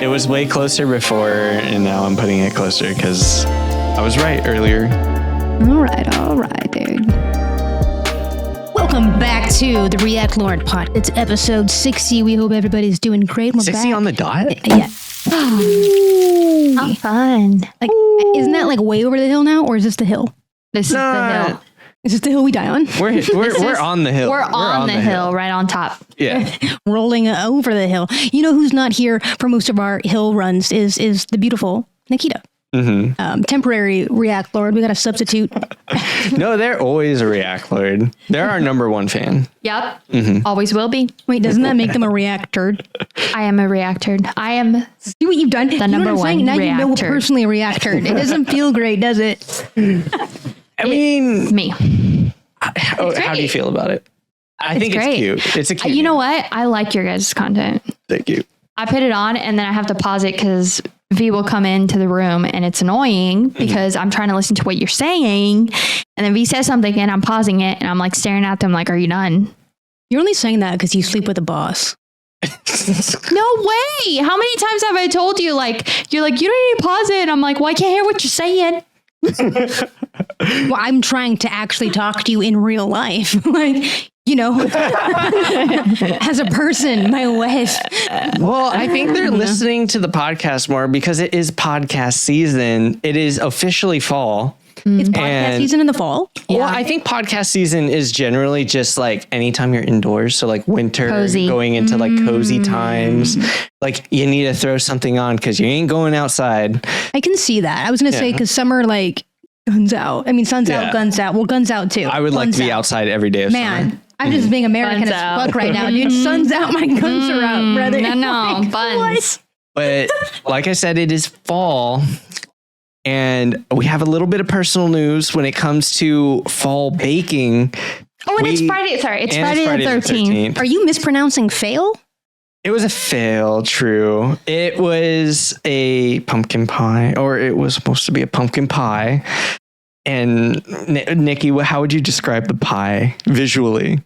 It was way closer before, and now I'm putting it closer because I was right earlier. All right, dude. Welcome back to the React Lord Pod. It's episode 60. We hope everybody's doing great. We're 60 back. on the dot? Yeah. How fun. Like, isn't that like way over the hill now, or is this the hill? This is the hill. Is this the hill we die on? We're on the hill. We're on the hill, right on top. Yeah. Rolling over the hill. You know who's not here for most of our hill runs is the beautiful Nikita. Mm-hmm. Temporary React Lord. We got a substitute. No, they're always a React Lord. They're our number one fan. Yep. Mm-hmm. Always will be. Wait, doesn't that make them a reactor? I am a reactor. I am See what you've done? the number one Now you know reactor. personally a reactor. It doesn't feel great, does it? I mean, Me. how do you feel about it? I think great. it's cute. It's a cute. You know what? I like your guys' content. Thank you. I put it on and then I have to pause it because V will come into the room and it's annoying because I'm trying to listen to what you're saying. And then V says something and I'm pausing it and I'm like staring at them like, are you done? You're only saying that because you sleep with a boss. No way. How many times have I told you, like, you're like, you don't need to pause it. And I'm like, well, I can't hear what you're saying. Well, I'm trying to actually talk to you in real life. Like, you know, as a person, my wife. Well, I think they're listening to the podcast more because it is podcast season. It is officially fall. It's podcast season in the fall. Well, I think podcast season is generally just like anytime you're indoors. So like winter, Cozy. going into like cozy times. Like you need to throw something on because you ain't going outside. I can see that. I was going to say because summer, like, guns out. I mean, sun's out, guns out. Well, guns out too. I would like to be outside every day of Man, summer. I'm just being American Guns as out. fuck right now, dude. Sun's out, my guns are out, brother. No, Like, buns. But like I said, it is fall. And we have a little bit of personal news when it comes to fall baking. Oh, and it's Friday. Sorry, it's And Friday the 13th. Are you mispronouncing fail? It was a fail, true. It was a pumpkin pie, or it was supposed to be a pumpkin pie. And Nikki, how would you describe the pie visually?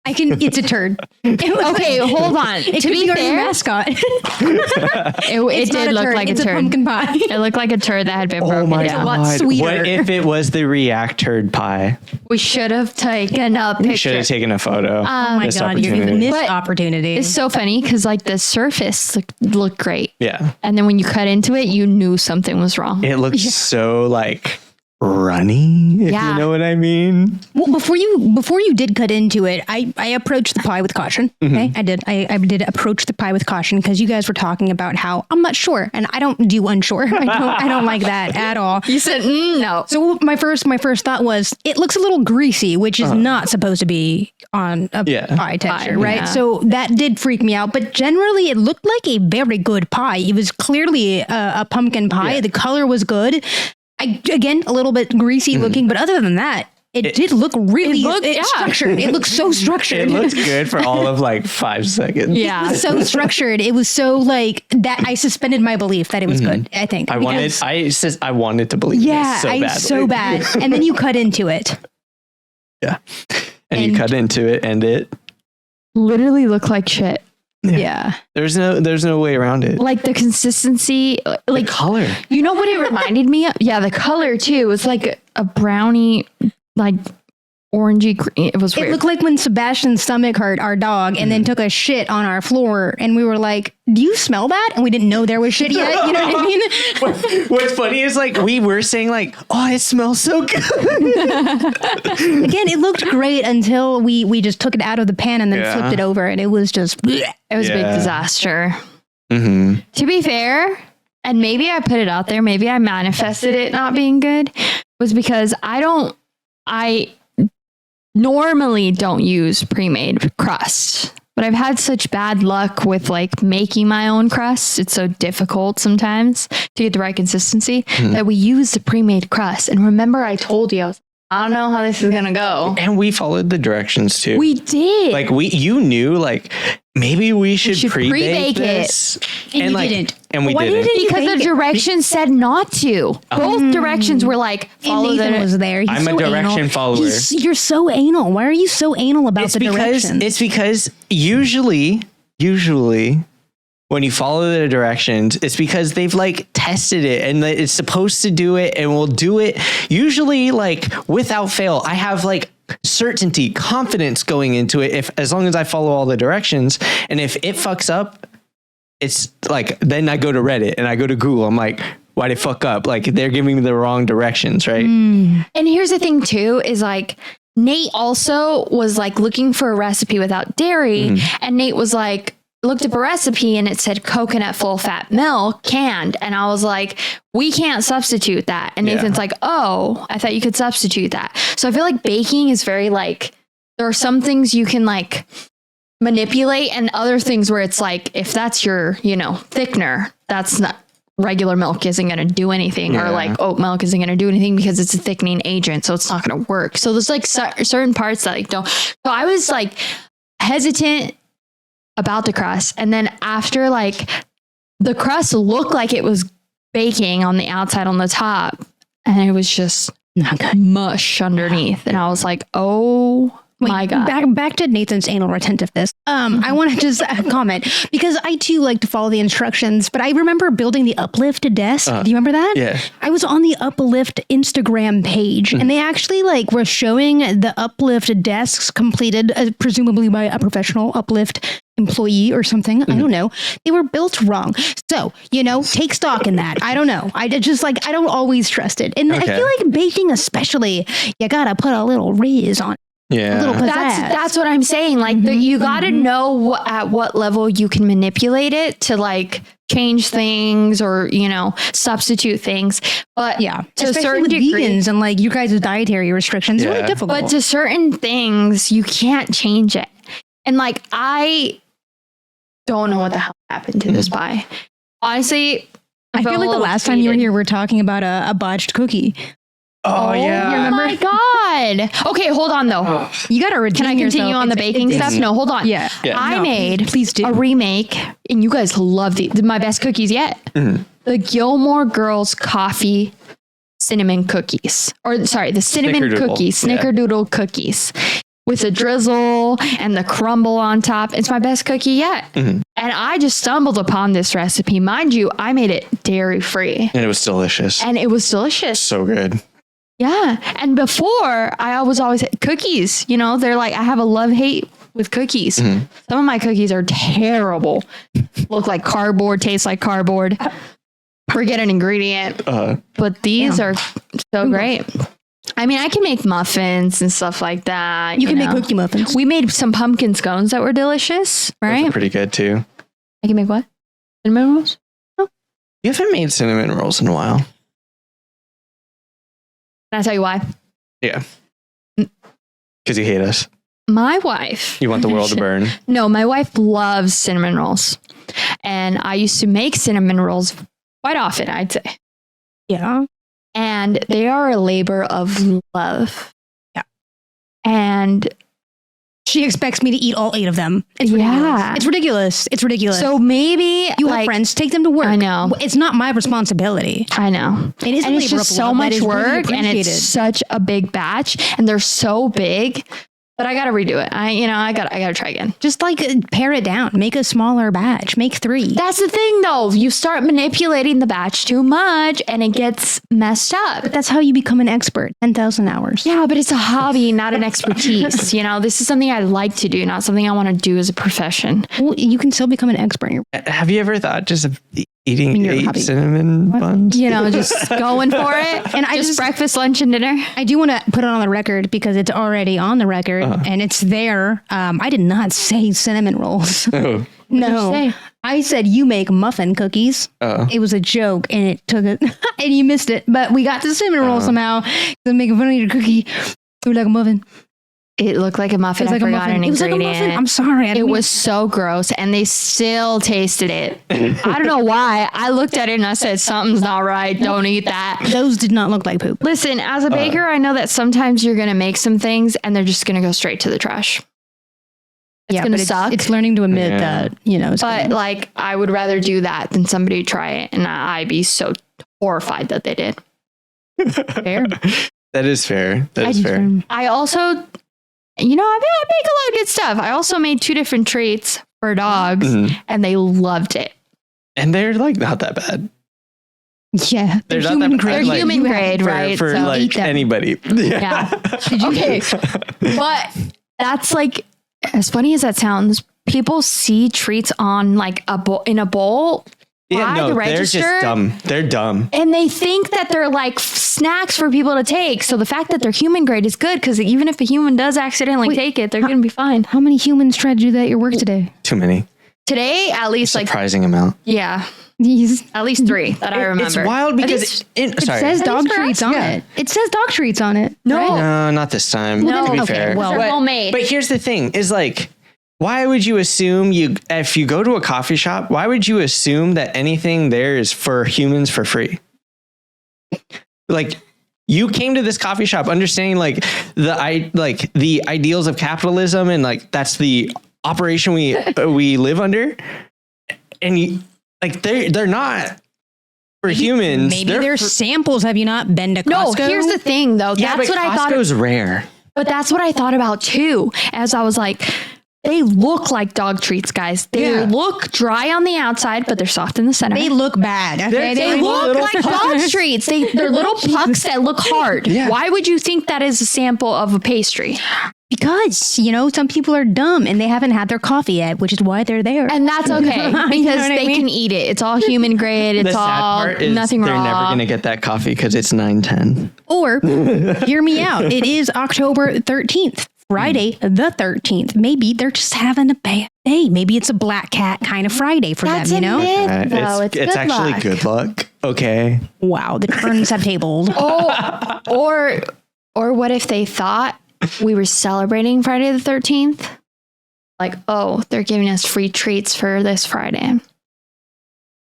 It's a turd. Okay, hold on. It To could be be our fair, mascot. it did look like a It's a turd. pumpkin pie. It looked like a turd that had been broken down. God. lot sweeter. What if it was the React turd pie? We should have taken a Should picture. have taken a photo. Oh my Missed God, you're opportunity. missed But opportunity. It's so funny because like the surface looked great. Yeah. And then when you cut into it, you knew something was wrong. It looks so like runny, if Yeah. you know what I mean. Well, before you did cut into it, I approached the pie with caution. Okay, I did. I did approach the pie with caution because you guys were talking about how I'm not sure, and I don't do unsure. I don't like that at all. You said no. So my first thought was it looks a little greasy, which is not supposed to be on a pie texture, right? yeah. So that did freak me out. But generally, it looked like a very good pie. It was clearly a pumpkin pie. Yeah. The color was good. Again, a little bit greasy looking, but other than that, it did look really structured. It looked so structured. It looks good for all of like 5 seconds. Yeah. so structured. It was so like that. I suspended my belief that it was good. I think I wanted to believe Yeah, it so badly. bad. And then you cut into it. Yeah. And you cut into it and it Literally looked like shit. Yeah. there's no way around it. Like the consistency, like The color. you know what it reminded me of? Yeah, the color too. It was like a brownie, like orangey green. It was weird. It looked like when Sebastian's stomach hurt, our dog, and then took a shit on our floor, and we were like, "Do you smell that?" And we didn't know there was shit yet. You know what I mean? What's funny is like we were saying like, oh, it smells so good. Again, it looked great until we just took it out of the pan and then flipped it over, and it was just. It was a big Yeah. disaster. Mm-hmm. To be fair, and maybe I put it out there, maybe I manifested it not being good, was because I normally don't use pre-made crust, but I've had such bad luck with like making my own crust. It's so difficult sometimes to get the right consistency that we use the pre-made crust. And remember I told you, I don't know how this is going to go. And we followed the directions too. We did. Like you knew like maybe we should pre-bake pre-bake this. And you like, didn't. And we Why didn't. didn't you because bake the it? directions said not to. Both directions were like, And follow Nathan the... was there. He's I'm a so direction anal. follower. You're so anal. Why are you so anal about the directions? It's because usually when you follow the directions, it's because they've like tested it and it's supposed to do it and will do it usually like without fail. I have like certainty, confidence going into it as long as I follow all the directions. And if it fucks up, it's like, then I go to Reddit and I go to Google. I'm like, why'd it fuck up? Like they're giving me the wrong directions, right? And here's the thing too, is like Nate also was like looking for a recipe without dairy. And Nate was like, looked up a recipe and it said coconut full fat milk canned. And I was like, we can't substitute that. And Nathan's like, oh, I thought you could substitute that. So I feel like baking is very like, there are some things you can like manipulate and other things where it's like, if that's your, you know, thickener, that's not, regular milk isn't going to do anything or like oat milk isn't going to do anything because it's a thickening agent. So it's not going to work. So there's like certain parts that like don't. So I was like hesitant about the crust. And then after like the crust looked like it was baking on the outside on the top and it was just mush underneath. And I was like, oh my God. Back to Nathan's anal retentiveness. I want to just comment because I too like to follow the instructions, but I remember building the Uplift desk. Do you remember that? Yeah. I was on the Uplift Instagram page and they actually like were showing the Uplift desks completed presumably by a professional Uplift employee or something. I don't know. They were built wrong. So, you know, take stock in that. I don't know. I just like, I don't always trust it. And I feel like baking especially, you gotta put a little riz on it. Yeah, that's what I'm saying. Like you got to know at what level you can manipulate it to like change things or, you know, substitute things. But yeah, to a especially certain with degree, vegans and like you guys' dietary restrictions, it's really difficult. But to certain things, you can't change it. And like, I don't know what the hell happened to this pie. Honestly, I feel like the last time you were here, we were talking about a botched cookie. Oh yeah. Oh my God. Okay, hold on though. You got to redeem Can I continue yourself. on the baking stuff? No, hold on. Yeah. I made please do. a remake and you guys love my best cookies yet. The Gilmore Girls coffee cinnamon cookies. Or sorry, the cinnamon Snickerdoodle. cookies, snickerdoodle cookies with the drizzle and the crumble on top. It's my best cookie yet. And I just stumbled upon this recipe. Mind you, I made it dairy free. And it was delicious. So good. Yeah. And before I was always cookies, you know, they're like, I have a love hate with cookies. Some of my cookies are terrible. Look like cardboard, taste like cardboard. Forget an ingredient. But these are so great. I mean, I can make muffins and stuff like that. You can make cookie muffins. We made some pumpkin scones that were delicious, right? Those are pretty good too. I can make what? Cinnamon rolls? You haven't made cinnamon rolls in a while. Can I tell you why? Yeah. Because you hate us. My wife. You want the world to burn. No, my wife loves cinnamon rolls. And I used to make cinnamon rolls quite often, I'd say. Yeah. And they are a labor of love. Yeah. And she expects me to eat all 8 of them. It's ridiculous. Yeah. It's ridiculous. It's ridiculous. So maybe you have friends, take them to work. I know. It's not my responsibility. I know. It is, and it's just so much work and it's such a big batch and they're so big. But I got to redo it. I got to try again. Just like pare it down, make a smaller batch, make 3. That's the thing though. You start manipulating the batch too much and it gets messed up. But that's how you become an expert. 10,000 hours. Yeah, but it's a hobby, not an expertise. You know, this is something I like to do, not something I want to do as a profession. Well, you can still become an expert. Have you ever thought just of eating 8 cinnamon buns? You know, just going for it. And I just breakfast, lunch, and dinner. I do want to put it on the record because it's already on the record and it's there. I did not say cinnamon rolls. Oh. No, I said you make muffin cookies. It was a joke and it took it and you missed it. But we got the cinnamon roll somehow. They're making fun of your cookie. It was like a muffin. It looked like a muffin. I forgot an ingredient. It was like a muffin. I'm sorry. It was so gross and they still tasted it. I don't know why. I looked at it and I said, something's not right. Don't eat that. Those did not look like poop. Listen, as a baker, I know that sometimes you're going to make some things and they're just going to go straight to the trash. It's going to suck. It's learning to admit that, you know. But like, I would rather do that than somebody try it. And I'd be so horrified that they did. Fair. That is fair. That is fair. I also... You know, I make a lot of good stuff. I also made 2 different treats for dogs and they loved it. And they're like not that bad. Yeah, They're not human that grade. They're like, human grade, For, right? for So like eat them. anybody. yeah. Okay. But that's like, as funny as that sounds, people see treats on like a bowl in a bowl. Yeah, by no, the they're register, just dumb. They're dumb. and they think that they're like snacks for people to take. So the fact that they're human grade is good because even if a human does accidentally take it, they're going to be fine. How many humans tried to do that at your work today? Too many. Today, at least like, Surprising amount. yeah, These- at least 3 that I remember. It's wild because It sorry. says dog for treats us? on Yeah. it. It says dog treats on it. No. right? No, not this time. No. To be Okay, fair. well- They're homemade. But here's the thing: is like, why would you assume if you go to a coffee shop, why would you assume that anything there is for humans for free? Like, you came to this coffee shop understanding like the ideals of capitalism and like that's the operation we live under, and you like they're not for humans. Maybe They're they're for- samples. Have you not been to No, Costco? here's the thing though. yeah, That's but what I thought. Costco's rare. But that's what I thought about too. As I was like, they look like dog treats, guys. They Yeah. look dry on the outside, but they're soft in the center. They look bad. Okay? They're They tiny look little like dog treats. They're little pucks that look hard. Yeah. Why would you think that is a sample of a pastry? Because, some people are dumb and they haven't had their coffee yet, which is why they're there. And that's okay You know because what I they mean? can eat it. It's all human grade. It's The sad all part is nothing they're wrong. never going to get that coffee because it's 9:10. Or, hear me out. It is October 13th, Friday the 13th. Maybe they're just having a bad day. Maybe it's a black cat kind of Friday for That's them, a myth, though. It's good actually luck. good luck. Okay. Wow, the turns have tabled. Oh, or what if they thought we were celebrating Friday the 13th? Like, oh, they're giving us free treats for this Friday.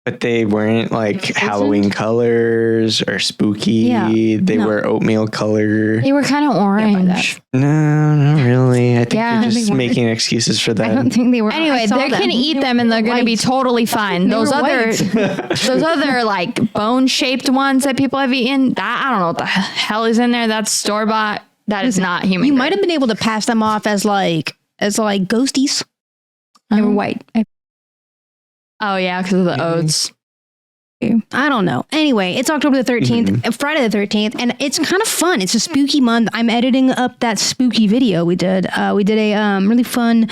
But they weren't like wasn't? Halloween colors or spooky. Yeah. They No. were oatmeal color. They were kind of by orange. No, not really. I think Yeah, you're I just think- making excuses for I don't them. think they were. Anyway, I saw they're them. gonna eat them and they're gonna be white. totally fine. They Those were other, white. those other like bone shaped ones that people have eaten. That I don't know what the hell is in there. That's store bought. That is not human. You grade. might have been able to pass them off as ghosties. They were white. Oh yeah, because of the Mhm. oats. I don't know. Anyway, it's October the 13th, Friday the 13th, and it's kind of fun. It's a spooky month. I'm editing up that spooky video we did. We did a really fun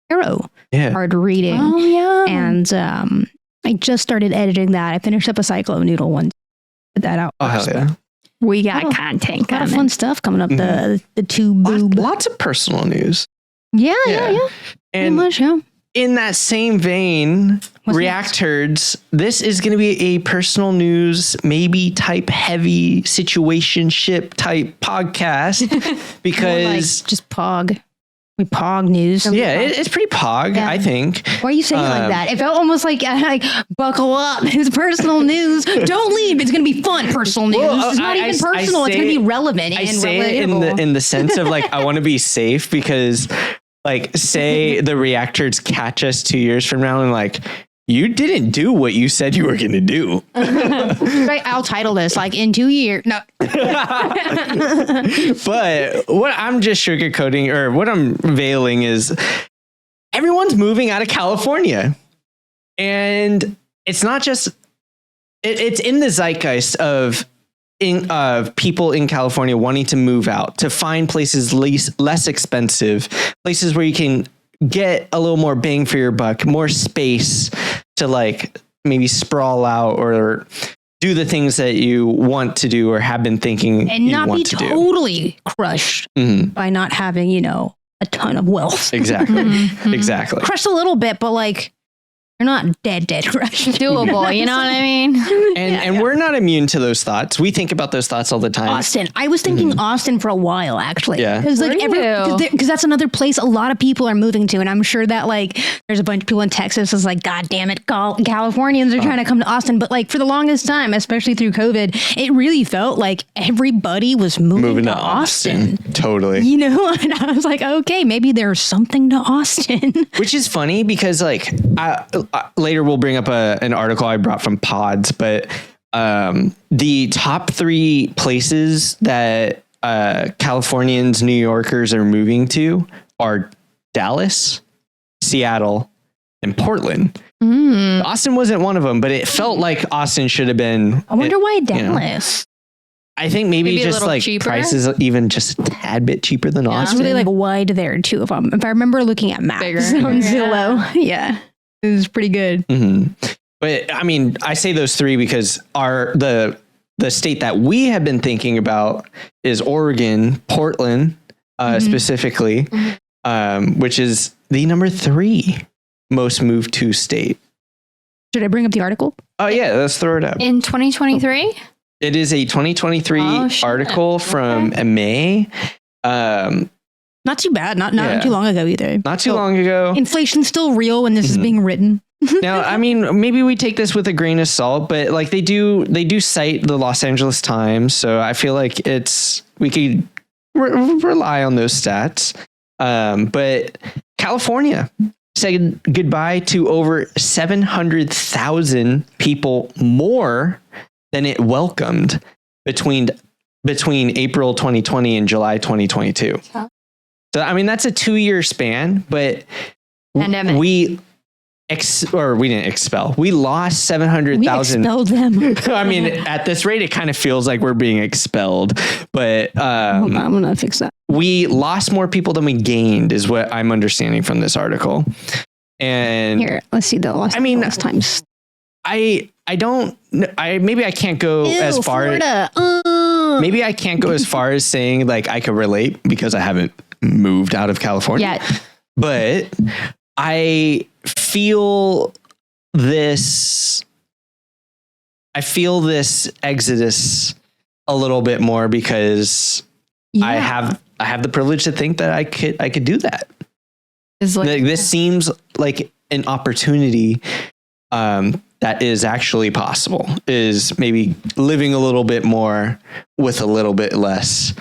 tarot Yeah. card reading. Oh yeah. And I just started editing that. I finished up a Cyclo Noodle one. Put that out. Oh, hell first. yeah. we got Oh, content A lot of coming. fun stuff coming up. The two boob. Lots of personal news. Yeah. Yeah. Pretty And much, yeah. in that same vein, What's React Herds, this is going to be a personal news, maybe type heavy situationship type podcast More like because just pog. We pog news. it's pretty pog, Yeah. I think. Why are you saying it like Um, that? It felt almost like buckle up. It's personal news. Don't leave. It's going to be fun. Personal news. Well, It's not I- even I personal. It's say going to be it- relevant I and say it relatable. in the sense of like I want to be safe because like say the reactors catch us 2 years from now and like you didn't do what you said you were going to do. Right, I'll title this like in 2 years. No, But what I'm just sugarcoating or what I'm veiling is everyone's moving out of California. And it's not just it's in the zeitgeist of people in California wanting to move out, to find places less expensive, places where you can get a little more bang for your buck, more space to like maybe sprawl out or do the things that you want to do or have been thinking and you not want be to do. totally crushed Mhm. by not having, a ton of wealth. Exactly. Mhm. Exactly. Crushed a little bit, but like you're not dead crushed. Doable. You know what I mean? And we're not immune to those thoughts. We think about those thoughts all the time. Austin. I was thinking Austin for a while, actually. Yeah. Because like Were you? because that's another place a lot of people are moving to, and I'm sure that like there's a bunch of people in Texas is like, God damn it, Californians are trying to come to Austin. But like for the longest time, especially through COVID, it really felt like everybody was moving to Austin. Totally. And I was like, okay, maybe there's something to Austin. Which is funny because like later we'll bring up an article I brought from Pods, but the top 3 places that Californians, New Yorkers are moving to are Dallas, Seattle, and Portland. Austin wasn't one of them, but it felt like Austin should have been. I wonder why you know. Dallas. I think maybe Maybe a just little like cheaper? prices even just a tad bit cheaper than It's Austin. really like wide there, two of them. If I remember looking at maps Bigger. on Yeah. Zillow, yeah, it was pretty good. But I mean, I say those three because the state that we have been thinking about is Oregon, Portland, specifically, which is the number 3 most moved to state. Should I bring up the article? Oh yeah, let's throw it up. In 2023? It is a 2023 shit. article from May. Not too bad. Not Yeah. too long ago either. Not too long ago. Inflation's still real when this is being written. Now, I mean, maybe we take this with a grain of salt, but like they do cite the Los Angeles Times, so I feel like we could rely on those stats. But California said goodbye to over 700,000 people more than it welcomed between April 2020 and July 2022. Huh. So I mean, that's a 2-year span, but Pandemic. we didn't expel. We lost 700,000. We expelled them. I mean, at this rate, it kind of feels like we're being expelled, but Hold on, I'm gonna fix that. we lost more people than we gained is what I'm understanding from this article. And Here, let's see the last. I mean, last times. maybe I can't go as far. Florida. Maybe I can't go as far as saying like I could relate because I haven't moved out of California. Yeah. But I feel this exodus a little bit more because I have the privilege to think that I could do that. Is like, This seems like an opportunity that is actually possible, is maybe living a little bit more with a little bit less,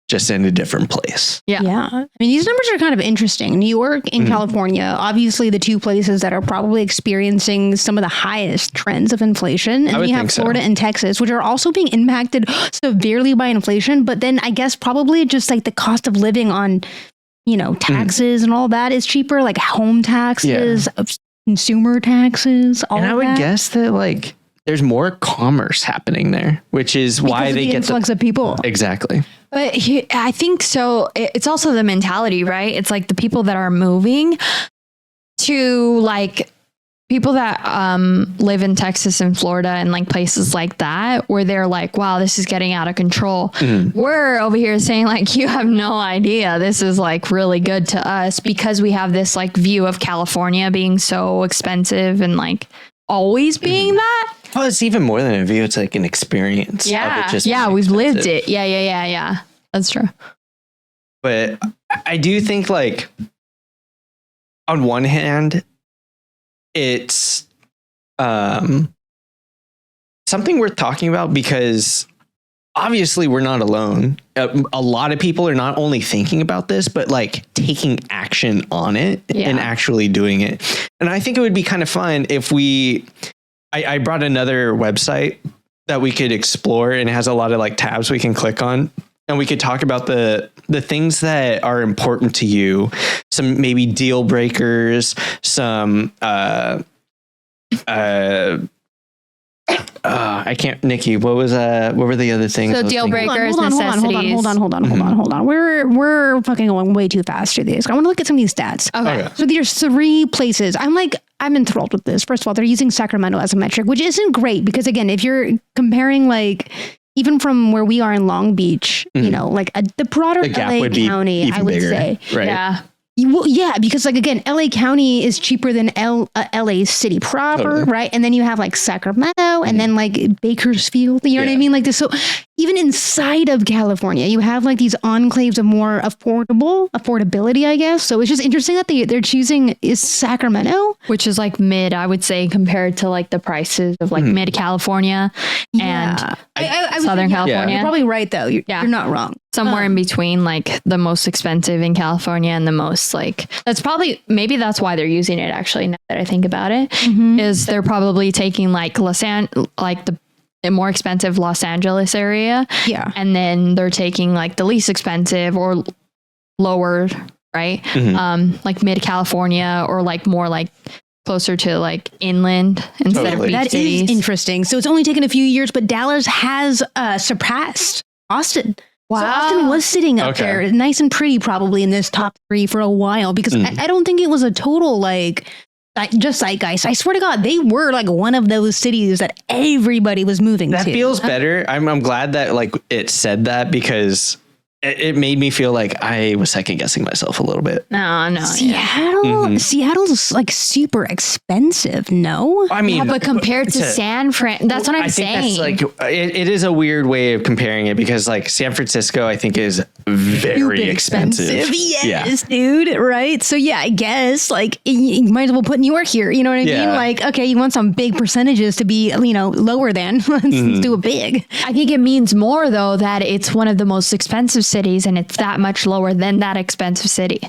just in a different place. yeah. I mean, these numbers are kind of interesting. New York and California, obviously the two places that are probably experiencing some of the highest trends of inflation. And would then you have think so. Florida and Texas, which are also being impacted severely by inflation. But then I guess probably just like the cost of living on, taxes and all that is cheaper, like home taxes, consumer taxes, all And I of would that. guess that like there's more commerce happening there, which is why Because of they the get influx of people. exactly. But I think so. It's also the mentality, right? It's like the people that are moving to like people that live in Texas and Florida and like places like that, where they're like, wow, this is getting out of control. We're over here saying like, you have no idea. This is like really good to us because we have this like view of California being so expensive and like always being that. Well, it's even more than a view. It's like an experience. Of it just Yeah. being We've lived expensive. it. Yeah. That's true. But I do think like on one hand, it's something worth talking about because obviously we're not alone. A lot of people are not only thinking about this, but like taking action on it and actually doing it. And I think it would be kind of fun if I brought another website that we could explore, and it has a lot of like tabs we can click on, and we could talk about the things that are important to you, some maybe deal breakers, some I can't, Nikki, what were the other things? So I was deal thinking? breakers, Hold on. We're fucking going way too fast through these. I want to look at some of these stats. Okay. Okay. So there's 3 places. I'm enthralled with this. First of all, they're using Sacramento as a metric, which isn't great because again, if you're comparing like even from where we are in Long Beach, like the broader The gap LA would be County, even I would bigger, say. right? Yeah. Well, yeah, because like again, LA County is cheaper than LA City proper, Totally. right? And then you have like Sacramento, and then like Bakersfield. You know what I mean? Like this. So even inside of California, you have like these enclaves of more affordability, I guess. So it's just interesting that they're choosing is Sacramento, Which is like mid, I would say, compared to like the prices of like mid California and I would Southern say, California. You're probably right though. You're not wrong. Somewhere in between like the most expensive in California and the most like, that's probably, maybe that's why they're using it actually, now that I think about it, is they're probably taking like the more expensive Los Angeles area. Yeah. And then they're taking like the least expensive or lower, right? Like mid California or like more like closer to like inland instead Totally. of beach That cities. is interesting. So it's only taken a few years, but Dallas has surpassed Austin. Wow. So Austin was sitting up Okay. there, nice and pretty, probably in this top 3 for a while, because I don't think it was a total like just zeitgeist. I swear to God, they were like one of those cities that everybody was moving That to. feels better. I'm glad that like it said that because it made me feel like I was second guessing myself a little bit. No. Yeah. Seattle, Seattle's like super expensive. No, I mean, But compared to San Fran, that's what I'm I think saying. that's like it is a weird way of comparing it because like San Francisco, I think is very stupid expensive. Yes, dude. Right. So yeah, I guess like you might as well put New York here. You know what I mean? Yeah. Like, okay, you want some big percentages to be, lower than let's do a big. I think it means more though that it's one of the most expensive cities and it's that much lower than that expensive city.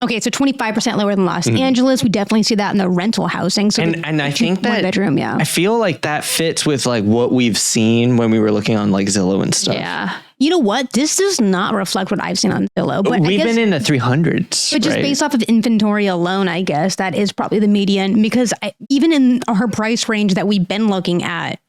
Okay, so 25% lower than Los Angeles. We definitely see that in the rental housing. So And I think one that bedroom, yeah. I feel like that fits with like what we've seen when we were looking on like Zillow and stuff. Yeah. You know what? This does not reflect what I've seen on Zillow. But I We've guess, been in the 300s. but just right? based off of inventory alone, I guess that is probably the median because even in her price range that we've been looking at,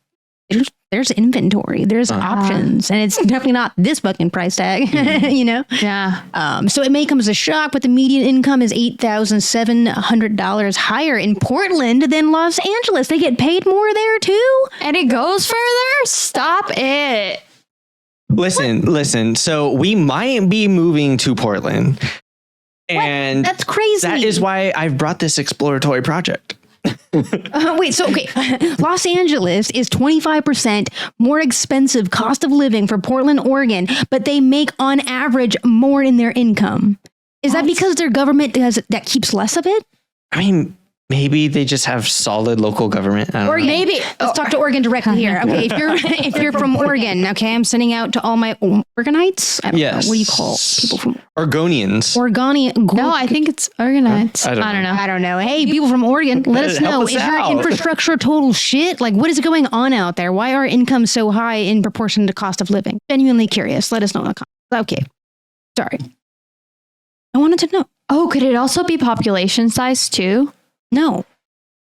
there's inventory, there's options, and it's definitely not this fucking price tag, Yeah. So it may come as a shock, but the median income is $8,700 higher in Portland than Los Angeles. They get paid more there too. And it goes further? Stop it. Listen. So we might be moving to Portland. And That's crazy. that is why I've brought this exploratory project. Wait, so okay, Los Angeles is 25% more expensive cost of living for Portland, Oregon, but they make on average more in their income. Is that because their government that keeps less of it? I mean, maybe they just have solid local government. I don't Or know. maybe let's talk to Oregon directly here. Okay, if you're from Oregon, okay, I'm sending out to all my Oregonites. I don't know. What do you call people from Oregonians. Oregonian? No, I think it's organized. I don't know. I don't know. Hey, people from Oregon, let us Help know. us Is your out. infrastructure total shit? Like, what is going on out there? Why are incomes so high in proportion to cost of living? Genuinely curious. Let us know in the comments. Okay. Sorry. I wanted to know. Oh, could it also be population size too? No.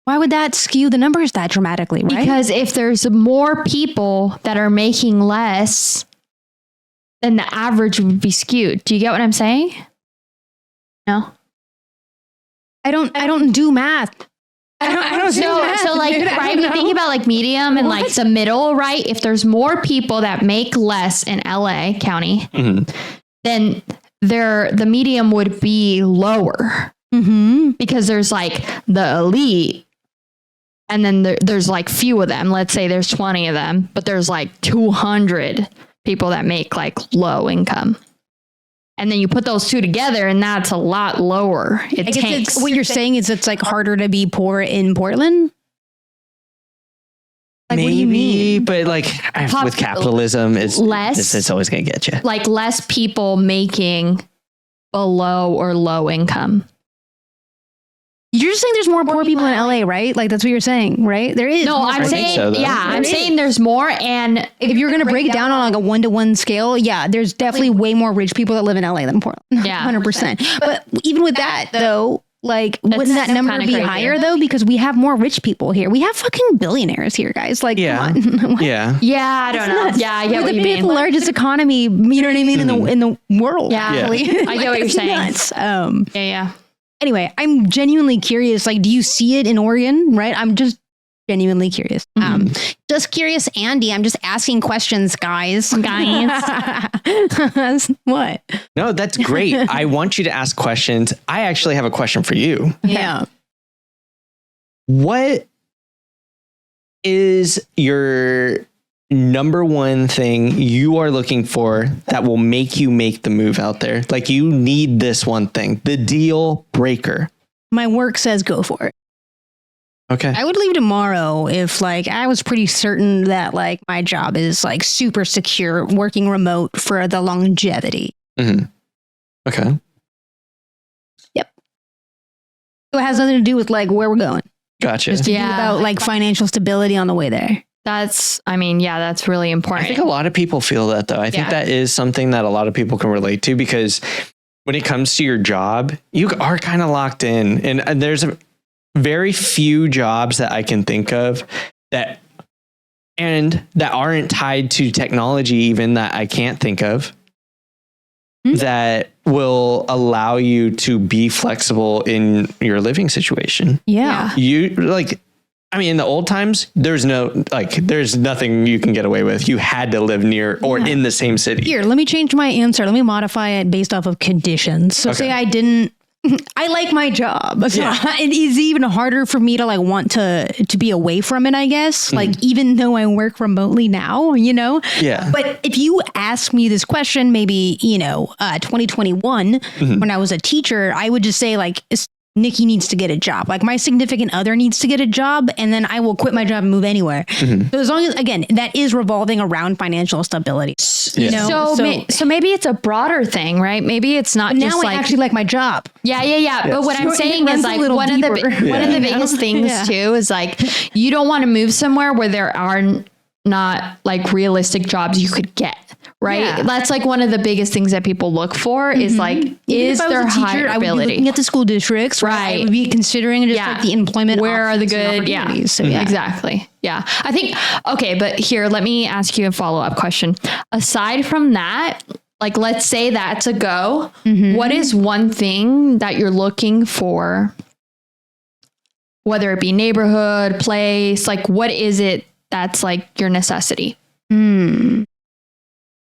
Why would that skew the numbers that dramatically, right? Because if there's more people that are making less, then the average would be skewed. Do you get what I'm saying? No. I don't do math. I don't do math. So like, dude. I right? don't We think know. about like medium and like the middle, right? If there's more people that make less in LA County, then the medium would be lower because there's like the elite. And then there's like few of them. Let's say there's 20 of them, but there's like 200 people that make like low income. And then you put those two together and that's a lot lower. I guess it's, what you're saying is it's like harder to be poor in Portland? Like, Maybe, what do you mean? but like with capitalism, it's less. It's always going to get you. Like less people making below or low income. You're just saying there's more poor people in LA, right? Like that's what you're saying, right? There is. No, more I'm poor think saying, so, though. I'm saying there's more. And if you're going to break it down on like a 1-to-1 scale, yeah, there's definitely way more rich people that live in LA than Portland. Yeah. 100%. But even with that though, like That's wouldn't that number kinda be crazy. higher though? Because we have more rich people here. We have fucking billionaires here, guys. Like, Yeah. come on. Yeah. I don't know. Nuts. Yeah, I get We're what the you fifth mean. largest economy, you know what I mean, in the world. Yeah. actually. I get what you're it's saying. nuts. Yeah. Anyway, I'm genuinely curious. Like, do you see it in Oregon? Right? I'm just genuinely curious. Just curious, Andy. I'm just asking questions, guys. What? No, that's great. I want you to ask questions. I actually have a question for you. Yeah. What is your number one thing you are looking for that will make you make the move out there? Like you need this one thing, the deal breaker. My work says go for it. Okay. I would leave tomorrow if like I was pretty certain that like my job is like super secure, working remote for the longevity. Okay. Yep. So it has nothing to do with like where we're going. Gotcha. Just to do about like financial stability on the way there. That's really I important. think a lot of people feel that though. I think that is something that a lot of people can relate to because when it comes to your job, you are kind of locked in and there's very few jobs that I can think of that aren't tied to technology, even that I can't think of, that will allow you to be flexible in your living situation. Yeah. You like, I mean, in the old times, there's nothing you can get away with. You had to live near or in the same city. Here, let me change my answer. Let me modify it based off of conditions. So say I like my job. So it is even harder for me to like want to be away from it, I guess. Like, even though I work remotely now, you know? Yeah. But if you ask me this question, maybe, 2021, when I was a teacher, I would just say like, Nikki needs to get a job. Like, my significant other needs to get a job, and then I will quit my job and move anywhere. So as long as, again, that is revolving around financial stability. You know? So maybe it's a broader thing, right? Maybe it's not just now like, I actually like my job. Yeah. But what I'm saying is like one of the biggest things too is like, you don't want to move somewhere where there are not like realistic jobs you could get. Right. Yeah. That's like one of the biggest things that people look for is like, is there high ability? I would be looking at the school districts. Right. I would be considering just like the employment. Where are the good? Yeah. So, exactly. Yeah. I think, okay, but here, let me ask you a follow-up question. Aside from that, like, let's say that's a go. What is one thing that you're looking for? Whether it be neighborhood, place, like what is it that's like your necessity?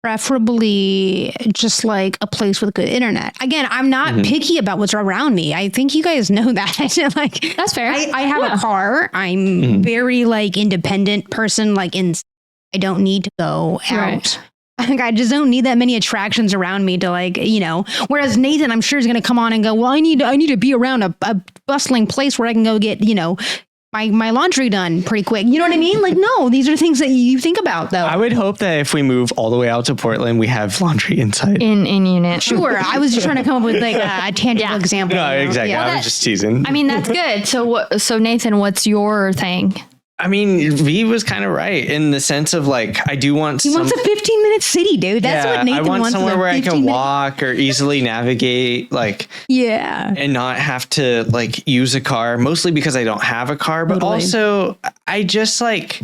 Preferably just like a place with good internet. Again, I'm not picky about what's around me. I think you guys know that. Like, that's fair. I have a car. I'm very like independent person. Like, I don't need to go out. Right. I think I just don't need that many attractions around me to like, whereas Nathan, I'm sure is going to come on and go, well, I need to be around a bustling place where I can go get, my laundry done pretty quick. You know what I mean? Like, no, these are things that you think about though. I would hope that if we move all the way out to Portland, we have laundry inside. In unit. Sure. I was just trying to come up with like a tangible example. No, exactly. Yeah. I was just teasing. I mean, that's good. So Nathan, what's your thing? I mean, V was kind of right in the sense of like, I do want He wants a 15-minute city, dude. That's what Nathan wants. I want somewhere where I can walk or easily navigate, like, and not have to like use a car, mostly because I don't have a car, but also I just like,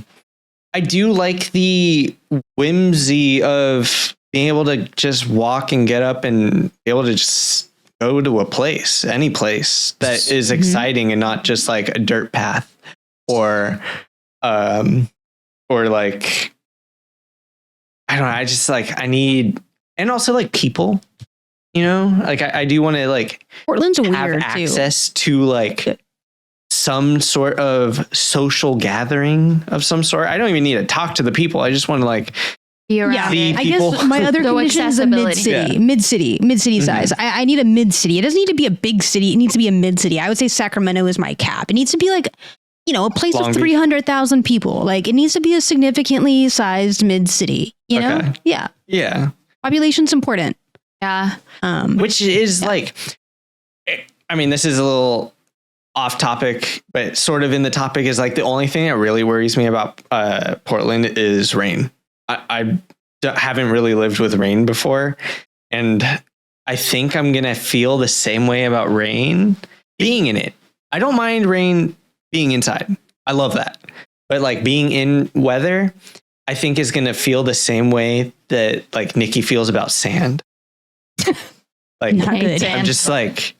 I do like the whimsy of being able to just walk and get up and be able to just go to a place, any place that is exciting and not just like a dirt path. Or like, I don't know. I just like, I need, and also like people, like I do want to like Portland's have weird access to like some sort of social gathering of some sort. I don't even need to talk to the people. I just want to like be around. see I people. guess my other condition is a mid-city size. I need a mid-city. It doesn't need to be a big city. It needs to be a mid-city. I would say Sacramento is my cap. It needs to be like, a place Long of Beach. 300,000 people. Like, it needs to be a significantly sized mid-city, Okay. Yeah. Yeah. Population's important. Yeah. Which is like, I mean, this is a little off topic, but sort of in the topic is like the only thing that really worries me about Portland is rain. I haven't really lived with rain before. And I think I'm going to feel the same way about rain being in it. I don't mind rain being inside. I love that. But like being in weather, I think is going to feel the same way that like Nikki feels about sand. Like, I'm just like,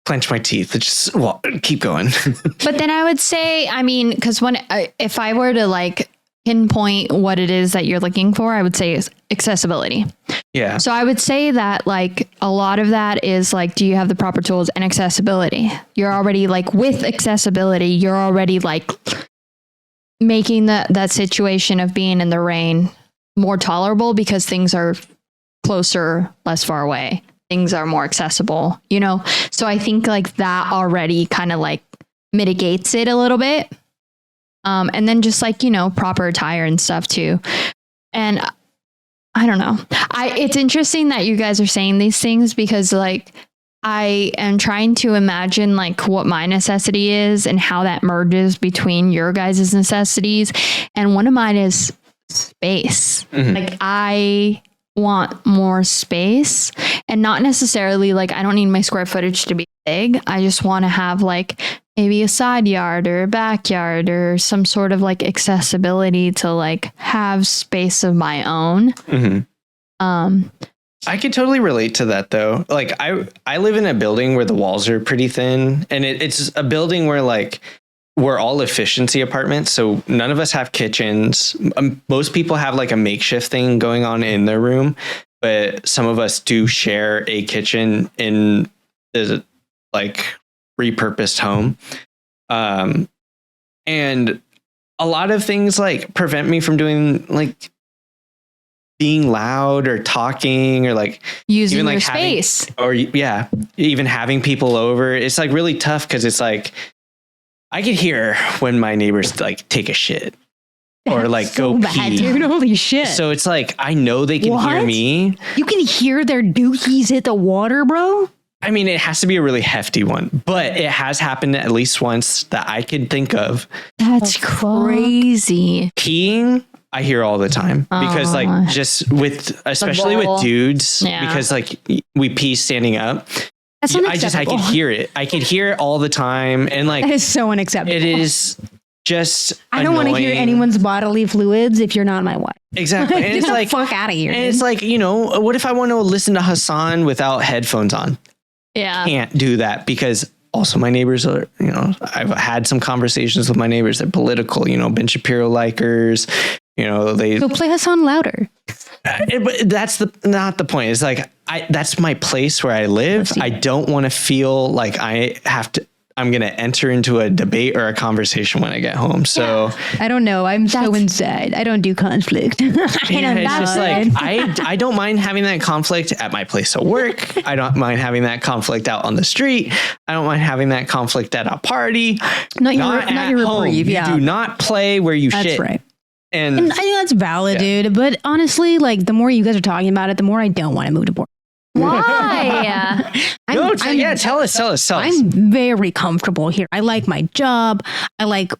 clench my teeth. Just keep going. But then I would say, I mean, because if I were to like pinpoint what it is that you're looking for, I would say is accessibility. Yeah. So I would say that like a lot of that is like, do you have the proper tools and accessibility? You're already like with accessibility, you're already like making that situation of being in the rain more tolerable because things are closer, less far away. Things are more accessible, So I think like that already kind of like mitigates it a little bit. And then just like, proper attire and stuff too. And I don't know. It's interesting that you guys are saying these things because like I am trying to imagine like what my necessity is and how that merges between your guys' necessities. And one of mine is space. Like I want more space, and not necessarily like I don't need my square footage to be big. I just want to have like maybe a side yard or a backyard or some sort of like accessibility to like have space of my own. I could totally relate to that though. Like I live in a building where the walls are pretty thin, and it's a building where like we're all efficiency apartments. So none of us have kitchens. Most people have like a makeshift thing going on in their room, but some of us do share a kitchen in the like repurposed home. And a lot of things like prevent me from doing like being loud or talking or like using even, like, your space or even having people over. It's like really tough because it's like I could hear when my neighbors like take a shit or like so go bad, pee. dude. Holy shit. So it's like I know they can hear What? me. You can hear their dookies hit the water, bro? I mean, it has to be a really hefty one, but it has happened at least once that I could think of. That's crazy. Peeing, I hear all the time because like just with, especially with bowl. dudes, Yeah. because like we pee standing up. That's I unacceptable. could hear it. I could hear it all the time. And like, That is so unacceptable. it is just, I don't want to hear annoying. anyone's bodily fluids if you're not my wife. Exactly. And Get it's the like, fuck out of here. and it's like, you know, what if I want to listen to Hassan without headphones on? Yeah. Can't do that because also my neighbors are, you know, I've had some conversations with my neighbors. They're political, you know, Ben Shapiro likers, you know, they, So play Hassan louder. but that's not the point. It's like, that's my place where I live. I don't want to feel like I'm going to enter into a debate or a conversation when I get home. So I don't know. I'm so inside. I don't do conflict. it's just like, I don't mind having that conflict at my place of work. I don't mind having that conflict out on the street. I don't mind having that conflict at a party. Not your at reprieve, home. yeah. You do not play where you That's shit. right. And And I think that's valid, dude. But honestly, like the more you guys are talking about it, the more I don't want to move to Portland. Why? tell us. I'm very comfortable here. I like my job. I like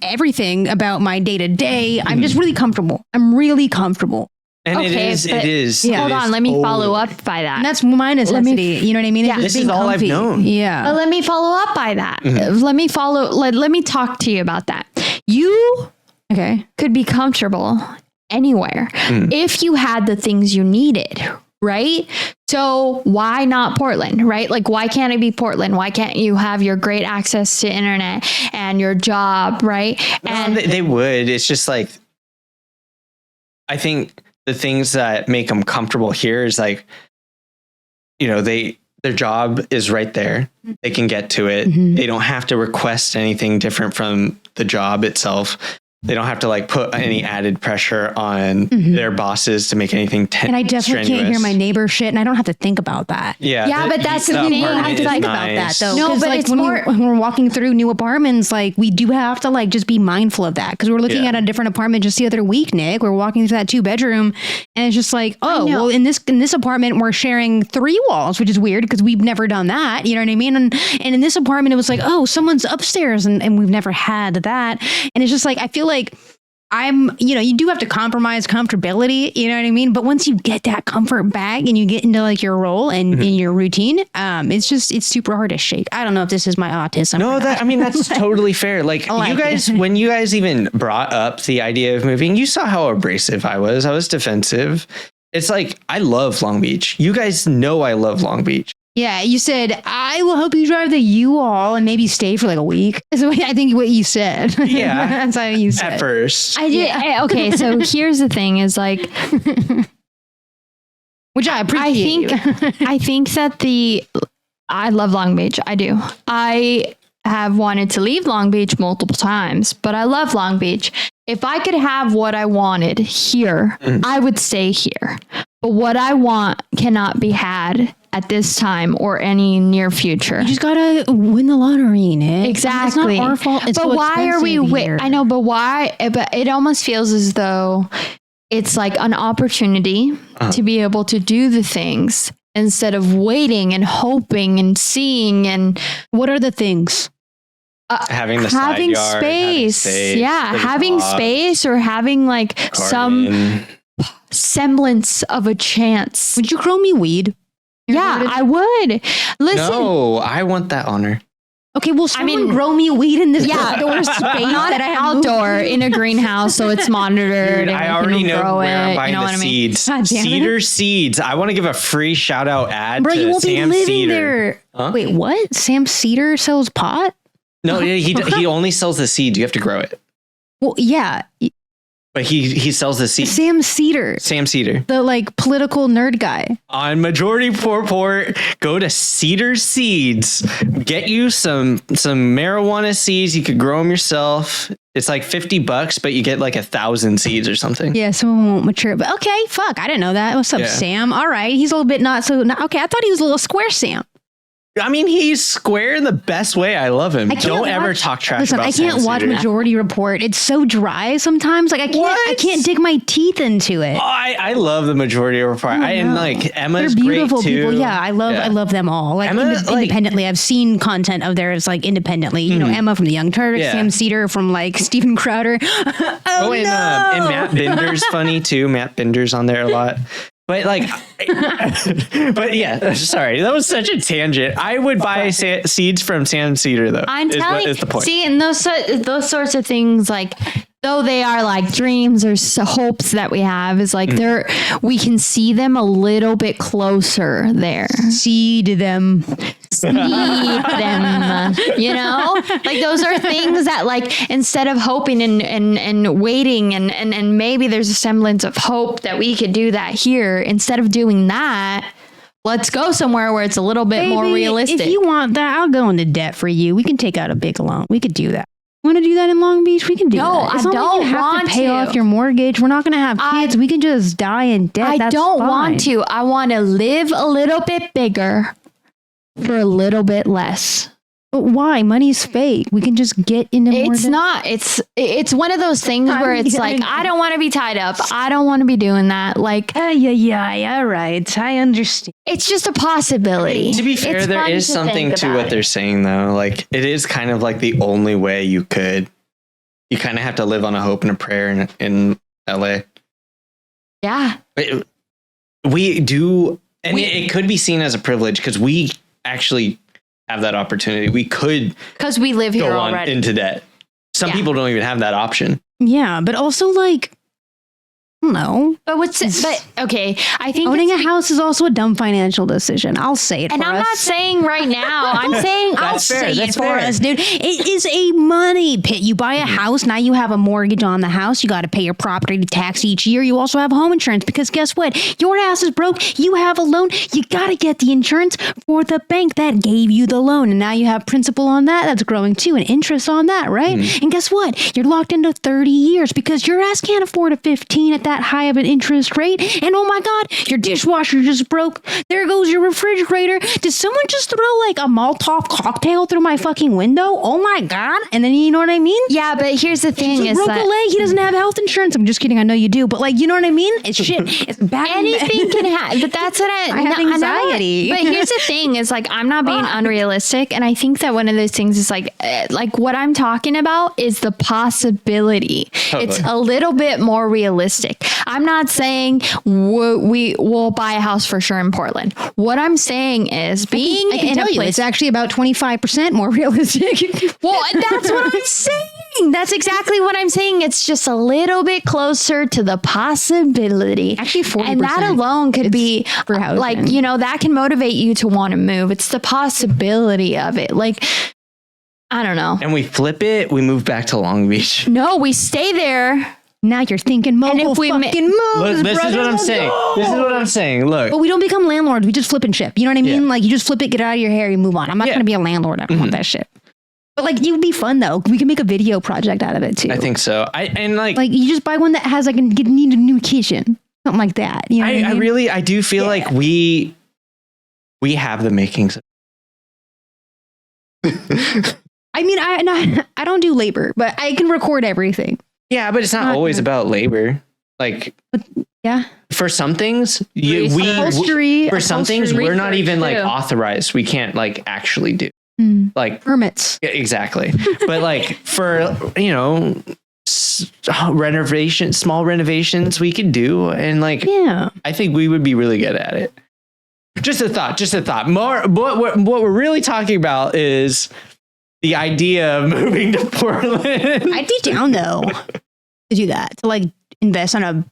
everything about my day to day. I'm just really comfortable. I'm really comfortable. And Okay, it but- is. Yeah. Hold it on, is let me follow totally- up by that. And that's my necessity. You know what I mean? It's Yeah. just This is being all I've comfy. known. Yeah. Let me follow up by that. Let me talk to you about that. You Okay. could be comfortable anywhere if you had the things you needed, right? So why not Portland, right? Like, why can't it be Portland? Why can't you have your great access to internet and your job, right? And they would. It's just like, I think the things that make them comfortable here is like, you know, their job is right there. They can get to it. They don't have to request anything different from the job itself. They don't have to like put any added pressure on their bosses to make anything And I definitely can't hear my neighbor shit, and I don't have to think about that. Yeah, but that's the thing. I I have to It's think like- about that though. No, 'Cause, but like it's when, more- when we're walking through new apartments, like we do have to like just be mindful of that because we're looking Yeah. at a different apartment just the other week, Nick. We're walking through that 2-bedroom, and it's just like, oh, know. well, in this apartment we're sharing 3 walls, which is weird because we've never done that. You know what I mean? And in this apartment, it was like, oh, someone's upstairs, and we've never had that. And it's just like I feel like. You do have to compromise comfortability, you know what I mean? But once you get that comfort back and you get into like your role and in your routine, it's super hard to shake. I don't know if this is my autism. No, or not. that's totally fair. Like, like you guys, it. when you guys even brought up the idea of moving, you saw how abrasive I was. I was defensive. It's like, I love Long Beach. You guys know I love Long Beach. Yeah, you said, I will help you drive the U-Haul and maybe stay for like a week. Is what I think what you said. Yeah. That's how you said. At first. Okay, so here's the thing is like, Which I appreciate. I think that I love Long Beach. I do. I have wanted to leave Long Beach multiple times, but I love Long Beach. If I could have what I wanted here, I would stay here. But what I want cannot be had at this time or any near future. You just gotta win the lottery, Nick. Exactly. It's not our fault. It's but so why are we? expensive here. I know, but why? But it almost feels as though it's like an opportunity to be able to do the things instead of waiting and hoping and seeing. And What are the things? Having the side having yard, space. having Yeah, the having top, space or having like some garden. semblance of a chance. Would you grow me weed? Yeah, I would. Listen. No, I want that honor. Okay, well, someone grow me weed in this outdoor space Not that I have outdoor in a greenhouse, so it's monitored. Dude, I already know where I'm buying the mean? seeds. God damn it. Cedar Seeds. I want to give a free shout out ad Bro, to you won't Sam be living Cedar. there. Huh? Wait, what? Sam Cedar sells pot? No, he only sells the seeds. You have to grow it. Well, yeah. But he sells the seeds. Sam Cedar. Sam Cedar. The like political nerd guy. On Majority Port, go to Cedar Seeds. Get you some marijuana seeds. You could grow them yourself. It's like $50, but you get like 1,000 seeds or something. Yeah, some of them won't mature. But okay, fuck, I didn't know that. What's up, Sam? All right, he's a little bit not so. Okay, I thought he was a little square Sam. I mean, he's square in the best way. I love him. Don't ever talk trash about Sam I can't watch Cedar. Majority Report. It's so dry sometimes. Like I can't dig my teeth into it. Oh, I love the Majority Report. And like Emma's They're beautiful great too. people. Yeah, I love them all. Like Emma, independently, I've seen content of theirs like independently. You know, Emma from the Young Turks, Sam Cedar from like Steven Crowder. and Matt Binder's funny too. Matt Binder's on there a lot. But like, but yeah, sorry, that was such a tangent. I would buy seeds from Sam Cedar though. I'm telling you, is the point. see, and those sorts of things, like though they are like dreams or hopes that we have, is like we can see them a little bit closer there. Seed them. See them, you know, like those are things that like instead of hoping and waiting and maybe there's a semblance of hope that we could do that here, instead of doing that, let's go somewhere where it's a little bit more realistic. If you want that, I'll go into debt for you. We can take out a big loan. We could do that. Want to do that in Long Beach? We can do that. No, I don't you have want to pay off your mortgage. We're not going to have kids. We can just die in debt. I That's don't fine. want to. I want to live a little bit bigger for a little bit less. But why? Money's fake. We can just get into more It's debt. not. It's one of those things where it's like, I don't want to be tied up. I don't want to be doing that. Like, yeah, right. I understand. it's just a possibility. To be fair, It's there fun is to something think to about what they're saying though. Like it is kind of like the only way you could. You kind of have to live on a hope and a prayer in LA. Yeah. But we do, and it could be seen as a privilege because we actually have that opportunity. We could Because we live here go on already. into debt. Some people don't even have that option. Yeah, but also like, I don't know. But okay, I think Owning a house is also a dumb financial decision. I'll say it and for I'm us. not saying right now. I'm saying I'll That's fair, say that's it for fair. us, dude. It is a money pit. You buy a house, now you have a mortgage on the house. You got to pay your property tax each year. You also have home insurance because guess what? Your ass is broke. You have a loan. You got to get the insurance for the bank that gave you the loan. And now you have principal on that that's growing too and interest on that, right? And guess what? You're locked into 30 years because your ass can't afford a 15 at that high of an interest rate. And oh my God, your dishwasher just broke. There goes your refrigerator. Did someone just throw like a Molotov cocktail through my fucking window? Oh my God. And then you know what I mean? Yeah, but here's the thing: He is broke that a leg. He doesn't have health insurance. I'm just kidding. I know you do, but like, you know what I mean? It's shit. It's bad. anything can happen. But that's what I have know. anxiety. But here's the thing: is like I'm not being unrealistic, and I think that one of those things is like what I'm talking about is the possibility. It's a little bit more realistic. I'm not saying we will buy a house for sure in Portland. What I'm saying is being I can in tell a you, place. it's actually about 25% more realistic. Well, that's what I'm saying. That's exactly what I'm saying. It's just a little bit closer to the possibility. Actually, 40%. And that alone could be for housing. like, you know, that can motivate you to want to move. It's the possibility of it. Like, I don't know. And we flip it, we move back to Long Beach. No, we stay there. Now you're thinking mogul if we fucking moves, Look, this is brother. what I'm saying. This is what I'm saying. Look. But we don't become landlords. We just flip and ship. You know what I mean? Yeah. Like you just flip it, get it out of your hair, you move on. I'm not Yeah. going to be a landlord. I don't want that shit. But like, it would be fun though. We can make a video project out of it too. I think so. Like you just buy one that has like need a new kitchen, something like that. You know what I mean? I do feel like we have the makings. I mean, I don't do labor, but I can record everything. Yeah, but it's not always about labor. Like, Yeah. for some things, Upholstery, for some things, we're not research, even like too. authorized. We can't like actually do like permits. yeah, exactly. But like for, you know, small renovations we could do, and like, Yeah. I think we would be really good at it. Just a thought. More, what we're really talking about is the idea of moving to Portland. I'd be down though to do that, to like invest on a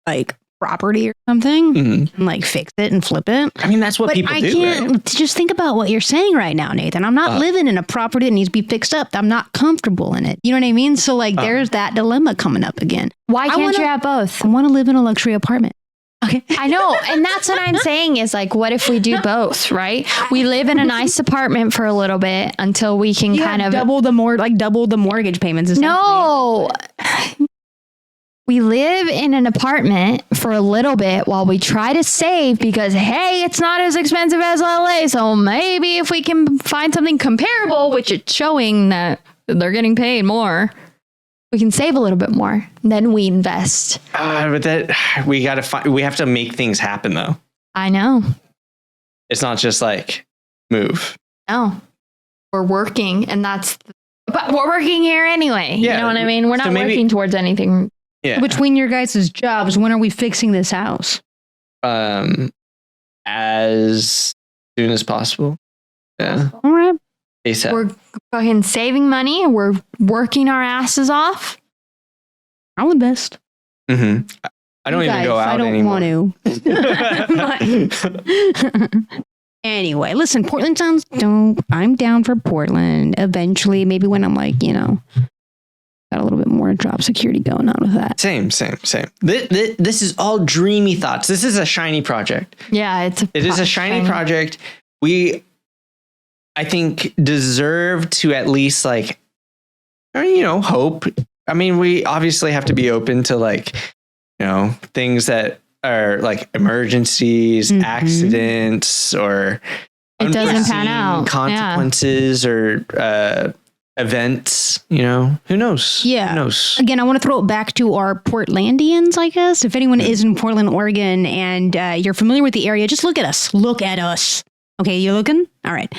like property or something and like fix it and flip it. I mean, that's what people do. I can't right? Just think about what you're saying right now, Nathan. I'm not living in a property that needs to be fixed up. I'm not comfortable in it. You know what I mean? So like, there's that dilemma coming up again. Why can't you have both? I want to live in a luxury apartment. Okay. I know. And that's what I'm saying is like, what if we do both, right? We live in a nice apartment for a little bit until we can double the mortgage payments. No. We live in an apartment for a little bit while we try to save because, hey, it's not as expensive as LA. So maybe if we can find something comparable, which it's showing that they're getting paid more, we can save a little bit more. Then we invest. But that we have to make things happen though. I know. It's not just like move. No, we're working, and but we're working here anyway. Yeah. You know what I mean? We're not working towards anything. Yeah. Between your guys' jobs, when are we fixing this house? As soon as possible. Yeah. All right. ASAP. We're fucking saving money. We're working our asses off. I'll invest. Mm-hmm. I don't even go out anymore. I don't want to. Anyway, listen, Portland sounds dope. I'm down for Portland. Eventually, maybe when I'm like, got a little bit more job security going on with that. Same. This is all dreamy thoughts. This is a shiny project. Yeah, it is a shiny project. We, I think, deserve to at least like, hope. I mean, we obviously have to be open to like, things that are like emergencies, accidents, or it doesn't pan out, consequences or events. Who knows? Yeah. Who knows? Again, I want to throw it back to our Portlandians, I guess. If anyone is in Portland, Oregon, and you're familiar with the area, just look at us. Look at us. Okay, you looking? All right.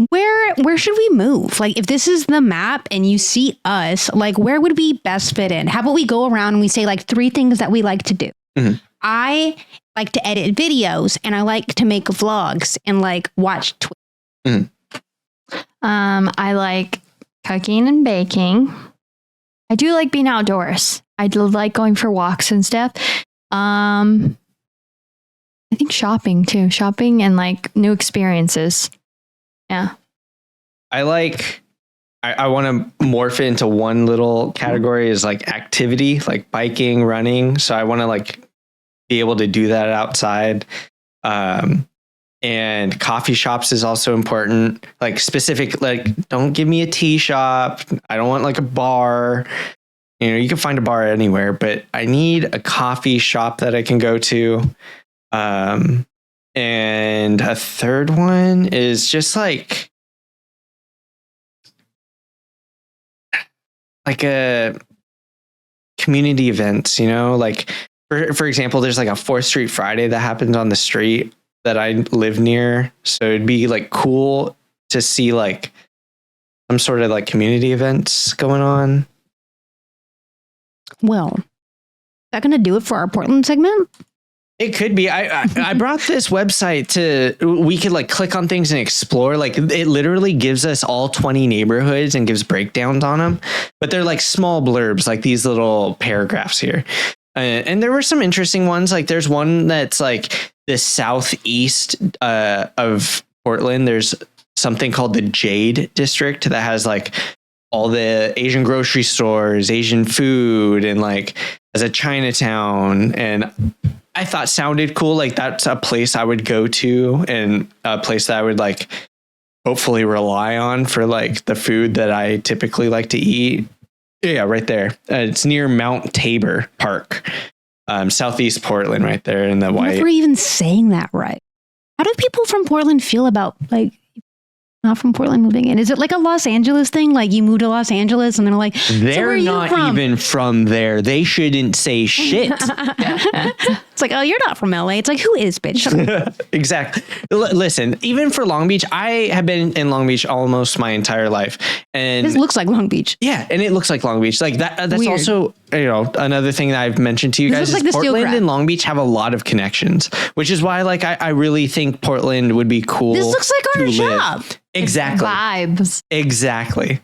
Where should we move? Like, if this is the map and you see us, like, where would we best fit in? How about we go around and we say like 3 things that we like to do? Mm-hmm. I like to edit videos, and I like to make vlogs and like watch Twitch. Mm-hmm. I like cooking and baking. I do like being outdoors. I do like going for walks and stuff. I think shopping too. Shopping and like new experiences. Yeah. I want to morph it into one little category is like activity, like biking, running. So I want to like be able to do that outside. And coffee shops is also important. Like specific, like don't give me a tea shop. I don't want like a bar. You can find a bar anywhere, but I need a coffee shop that I can go to. And a third one is just like a community events, like for example, there's like a 4th Street Friday that happens on the street that I live near. So it'd be like cool to see like some sort of like community events going on. Well, is that going to do it for our Portland segment? It could be. I brought this website we could like click on things and explore. Like it literally gives us all 20 neighborhoods and gives breakdowns on them, but they're like small blurbs, like these little paragraphs here. And there were some interesting ones. Like there's one that's like the southeast of Portland. There's something called the Jade District that has like all the Asian grocery stores, Asian food, and like as a Chinatown. And I thought sounded cool. Like that's a place I would go to and a place that I would like hopefully rely on for like the food that I typically like to eat. Yeah, right there. It's near Mount Tabor Park, southeast Portland, right there in the white. If we're even saying that right, how do people from Portland feel about like not from Portland moving in? Is it like a Los Angeles thing? Like you move to Los Angeles and they're like, they're not even from there. They shouldn't say shit. It's like, oh, you're not from LA. It's like, who is, bitch? Exactly. Listen, even for Long Beach, I have been in Long Beach almost my entire life, and This looks like Long Beach. yeah, and it looks like Long Beach. Like that. That's Weird. also, another thing that I've mentioned to you guys looks is like the steel Portland crab. and Long Beach have a lot of connections, which is why like I really think Portland would be cool. This looks like our to live. job. Exactly. Vibes. Exactly.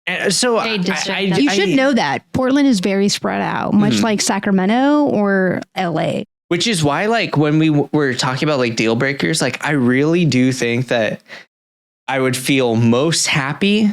And so Shade district. You should know that Portland is very spread out, much like Sacramento or LA. which is why, like, when we were talking about like deal breakers, like I really do think that I would feel most happy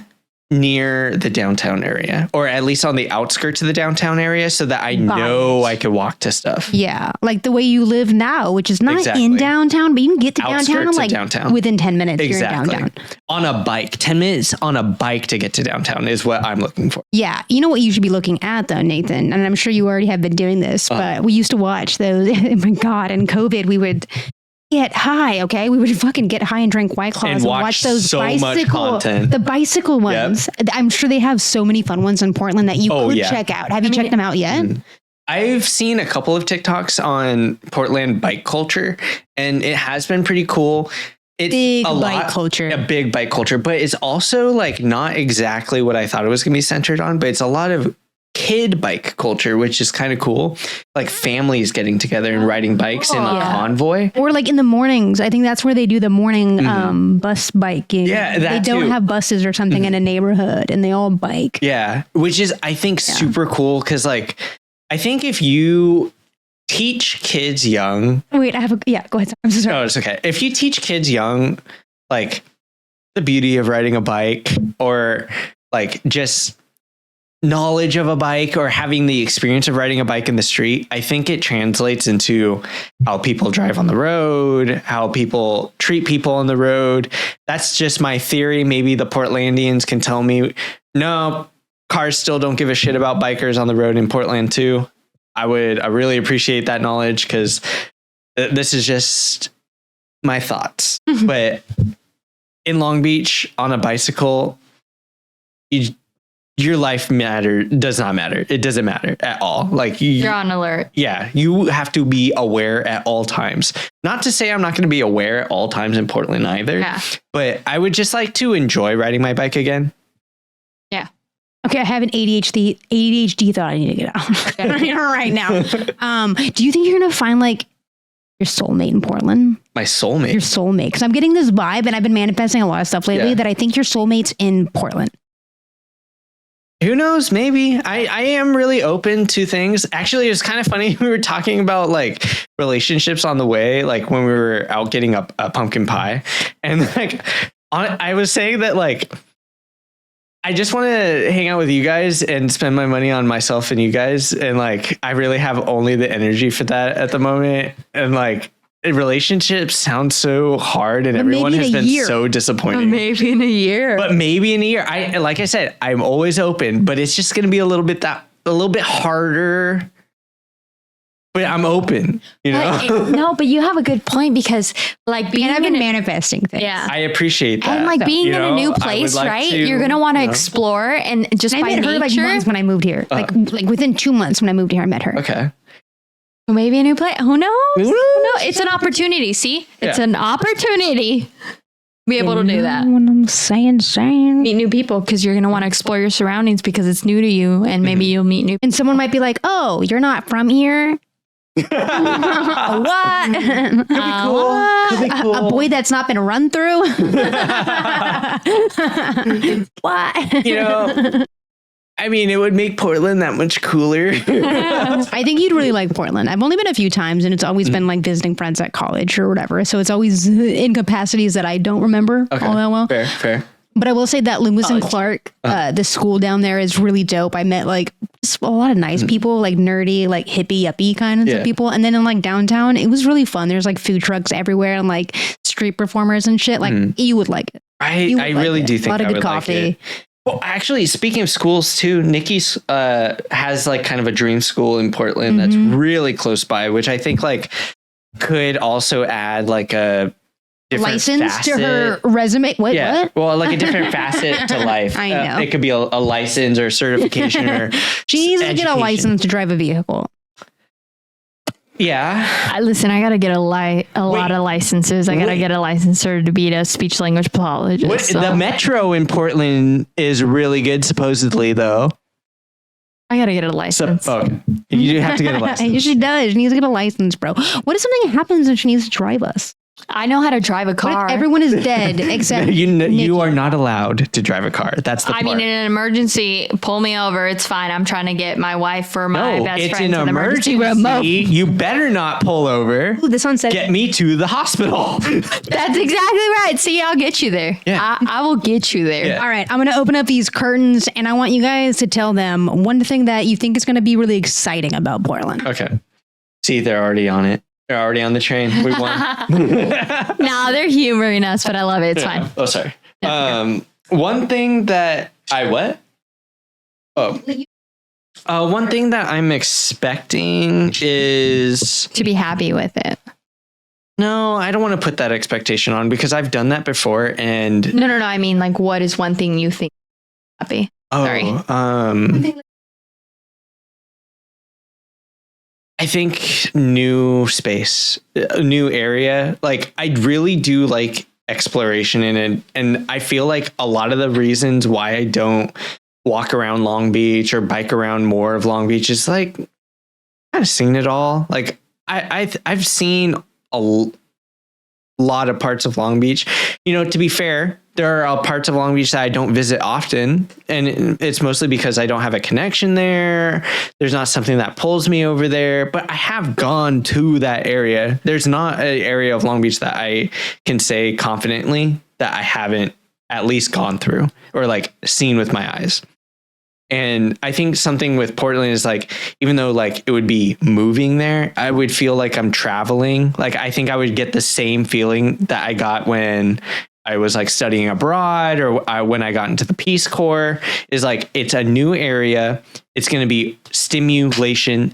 near the downtown area, or at least on the outskirts of the downtown area, so that I know I could walk to stuff. Yeah, like the way you live now, which is not Exactly. in downtown, but you can get to downtown Outskirts of like downtown. within 10 minutes. Exactly. You're in downtown. On a bike, 10 minutes on a bike to get to downtown is what I'm looking for. Yeah, you know what you should be looking at though, Nathan, and I'm sure you already have been doing this, but we used to watch those. Oh my God, in COVID, we would get high. Okay, we would fucking get high and drink White Claws And watch those so much bicycle, content. the bicycle ones. I'm sure they have so many fun ones in Portland that you could check out. Have you checked them out yet? I've seen a couple of TikToks on Portland bike culture, and it has been pretty cool. It's Big a bike lot, culture. a big bike culture, but it's also like not exactly what I thought it was going to be centered on, but it's a lot of kid bike culture, which is kind of cool. Like families getting together and riding bikes in a Yeah. convoy. Or like in the mornings, I think that's where they do the morning bus biking. Yeah, that they don't too. have buses or something in a neighborhood, and they all bike. Yeah, which is, I think, super cool, because like I think if you teach kids young, Wait, I have go ahead. I'm so sorry. oh, it's okay. If you teach kids young, like the beauty of riding a bike, or like just knowledge of a bike, or having the experience of riding a bike in the street, I think it translates into how people drive on the road, how people treat people on the road. That's just my theory. Maybe the Portlandians can tell me, no, cars still don't give a shit about bikers on the road in Portland too. I really appreciate that knowledge, because this is just my thoughts. But in Long Beach on a bicycle, your life does not matter. It doesn't matter at all. Like You're on alert. yeah, you have to be aware at all times. Not to say I'm not going to be aware at all times in Portland either, Yeah. but I would just like to enjoy riding my bike again. Yeah. Okay, I have an ADHD thought I need to get out right now. Do you think you're gonna find like your soulmate in Portland? My soulmate. Your soulmate, because I'm getting this vibe, and I've been manifesting a lot of stuff lately Yeah. that I think your soulmate's in Portland. Who knows? Maybe. I am really open to things. Actually, it was kind of funny. We were talking about like relationships on the way, like when we were out getting a pumpkin pie. And like, I was saying that like, I just want to hang out with you guys and spend my money on myself and you guys. And like, I really have only the energy for that at the moment. And like, relationships sound so hard, and everyone has been so disappointing. Maybe in a year. But maybe in a year. Like I said, I'm always open, but it's just going to be a little bit harder. But I'm open, you know. No, but you have a good point, because like being And I've in been a, manifesting things. yeah. I appreciate that. And like being You in know, a new I would place, like right? to, You're gonna want to you know. explore, and just I by met her like nature, months when I moved here. Like within 2 months when I moved here, I met her. Okay. maybe a new place. Who knows? Who knows? No, it's an opportunity. See, it's an opportunity. Be able to do that. When I'm saying. Meet new people, because you're gonna want to explore your surroundings, because it's new to you, and maybe you'll meet new. And someone might be like, "Oh, you're not from here." What? Could be cool. Could be cool. A boy that's not been run through. What? You know, I mean, it would make Portland that much cooler. I think you'd really like Portland. I've only been a few times, and it's always been like visiting friends at college or whatever. So it's always in capacities that I don't remember all that well. Fair. But I will say that Lewis and Clark, the school down there is really dope. I met like just a lot of nice people, like nerdy, like hippie, yuppie kinds of people. And then in like downtown, it was really fun. There's like food trucks everywhere and like street performers and shit. Like you would like it. I really do think a lot of I good would coffee. like it. Well, actually, speaking of schools too, Nikki's has like kind of a dream school in Portland that's really close by, which I think like could also add like a different License facet to her resume. Wait, what? Well, like a different facet to life. I know. It could be a license or certification or She needs to get a education. license to drive a vehicle. Yeah. Listen, I gotta get a lot of licenses. I gotta get a licensor to be a speech language pathologist. The metro in Portland is really good, supposedly, though. I gotta get a license. Okay. You have to get a license. She does. She needs to get a license, bro. What if something happens and she needs to drive us? I know how to drive a What car. if everyone is dead except You are not allowed to drive a car. That's the part. I mean, in an emergency, pull me over. It's fine. I'm trying to get my wife or my best friend to the emergency room. You better not pull over. Ooh, this one said Get me to the hospital. That's exactly right. See, I'll get you there. Yeah. I will get you there. Yeah. All right, I'm going to open up these curtains and I want you guys to tell them one thing that you think is going to be really exciting about Portland. Okay. See, they're already on it. They're already on the train. We won. No, they're humoring us, but I love it. It's fine. Oh, sorry. One thing that what? Oh. One thing that I'm expecting is To be happy with it. no, I don't want to put that expectation on because I've done that before and No. I mean, like, what is one thing you think happy? Sorry. I think new space, a new area. Like I really do like exploration in it. And I feel like a lot of the reasons why I don't walk around Long Beach or bike around more of Long Beach is like, I've seen it all. Like I've seen a lot of parts of Long Beach. You know, to be fair, there are parts of Long Beach that I don't visit often, and it's mostly because I don't have a connection there. There's not something that pulls me over there, but I have gone to that area. There's not an area of Long Beach that I can say confidently that I haven't at least gone through or like seen with my eyes. And I think something with Portland is like, even though like it would be moving there, I would feel like I'm traveling. Like, I think I would get the same feeling that I got when I was like studying abroad or when I got into the Peace Corps is like, it's a new area. It's going to be stimulation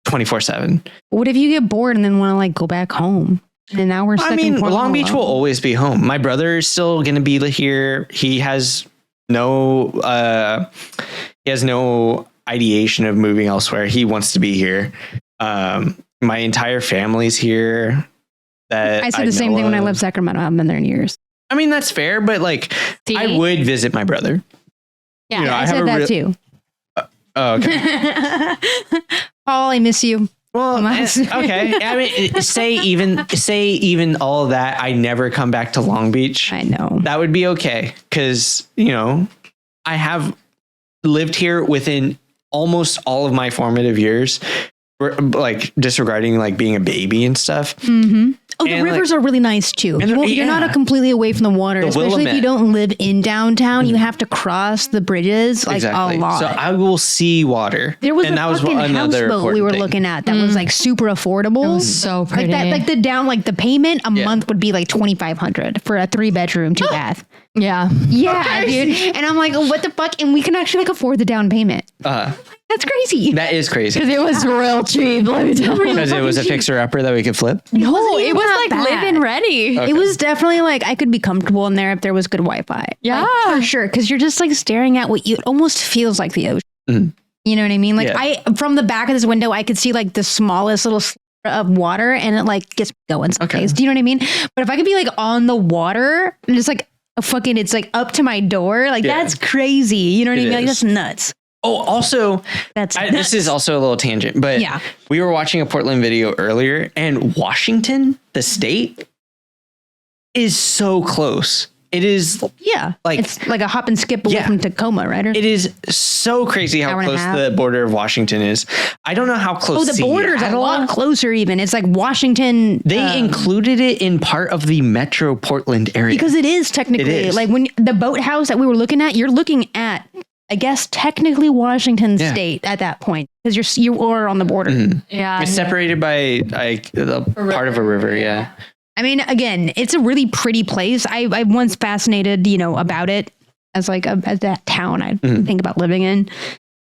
24/7. What if you get bored and then want to like go back home? And now we're stuck in Portland Long Beach alone. will always be home. My brother is still going to be here. He has no ideation of moving elsewhere. He wants to be here. My entire family's here. That I said the same thing when I left Sacramento. I haven't been there in years. I mean, that's fair, but like, See? I would visit my brother. Yeah, You know, I have said a that too. Oh, okay. Paul, I miss you. Well, okay. I mean, say even all that, I never come back to Long Beach. I know. That would be okay. Cause you know, I have lived here within almost all of my formative years, like disregarding like being a baby and stuff. Mm-hmm. Oh, the And, rivers are really nice too. and You're not completely away from the water, especially if you don't live in downtown. You have to cross the bridges like Exactly. a lot. So I will see water. There was and a that fucking another houseboat we important were thing. looking at that was like super affordable. It was so pretty. Like the payment a month would be like $2,500 for a 3-bedroom, 2-bath. Yeah. Yeah, dude. And I'm like, what the fuck? And we can actually like afford the down payment. That's crazy. That is crazy. Because it was real cheap. Let me tell you. Because it was a fixer upper that we could flip. No, wasn't it even was that like bad. live-in ready. Okay. It was definitely like I could be comfortable in there if there was good Wi-Fi. Yeah. Like, for sure. Because you're just like staring at what it almost feels like the ocean. Mhm. You know what I mean? Like Yeah. from the back of this window, I could see like the smallest little sliver of water, and it like gets me going. Some days. Do you know what I mean? But if I could be like on the water and just like it's like up to my door, like that's crazy. You know what I mean? Like that's nuts. Oh, also, That's this is also a little tangent, but Yeah. we were watching a Portland video earlier, and Washington, the state, is so close. It is like it's like a hop and skip away from Tacoma, right? it is so crazy how Hour and a close half. the border of Washington is. I don't know how close. Oh, the border's a lot closer. Even it's like Washington. They included it in part of the Metro Portland area because it is technically It is. like when the boathouse that we were looking at. You're looking at, I guess, technically Washington State at that point because you are on the border. Yeah. It's separated by like the part of a river. Yeah. I mean, again, it's a really pretty place. I once fascinated, about it as like as that town I think about living in.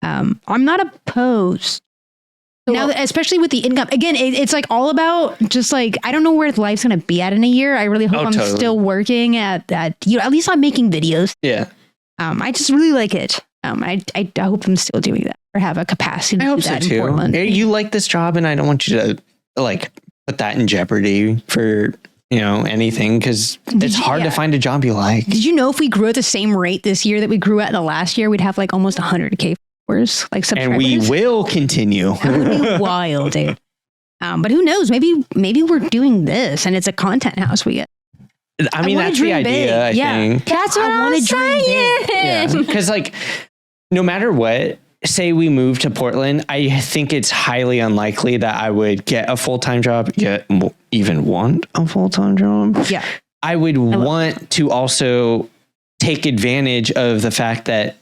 I'm not opposed. Now, especially with the income, again, it's like all about just like, I don't know where life's going to be at in a year. I really hope I'm still working at that. At least I'm making videos. Yeah. I just really like it. I hope I'm still doing that or have a capacity to do that in Portland. You like this job, and I don't want you to like put that in jeopardy for, anything, because it's hard to find a job you like. Did you know if we grew at the same rate this year that we grew at the last year, we'd have like almost 100K followers, like subscribers? And we will continue. That would be wild, dude. But who knows? Maybe we're doing this and it's a content house we get. I mean, that's the idea, I think. That's what I was saying. Yeah. Because like, no matter what, say we move to Portland, I think it's highly unlikely that I would get a full-time job, even want a full-time job. Yeah. I would want to also take advantage of the fact that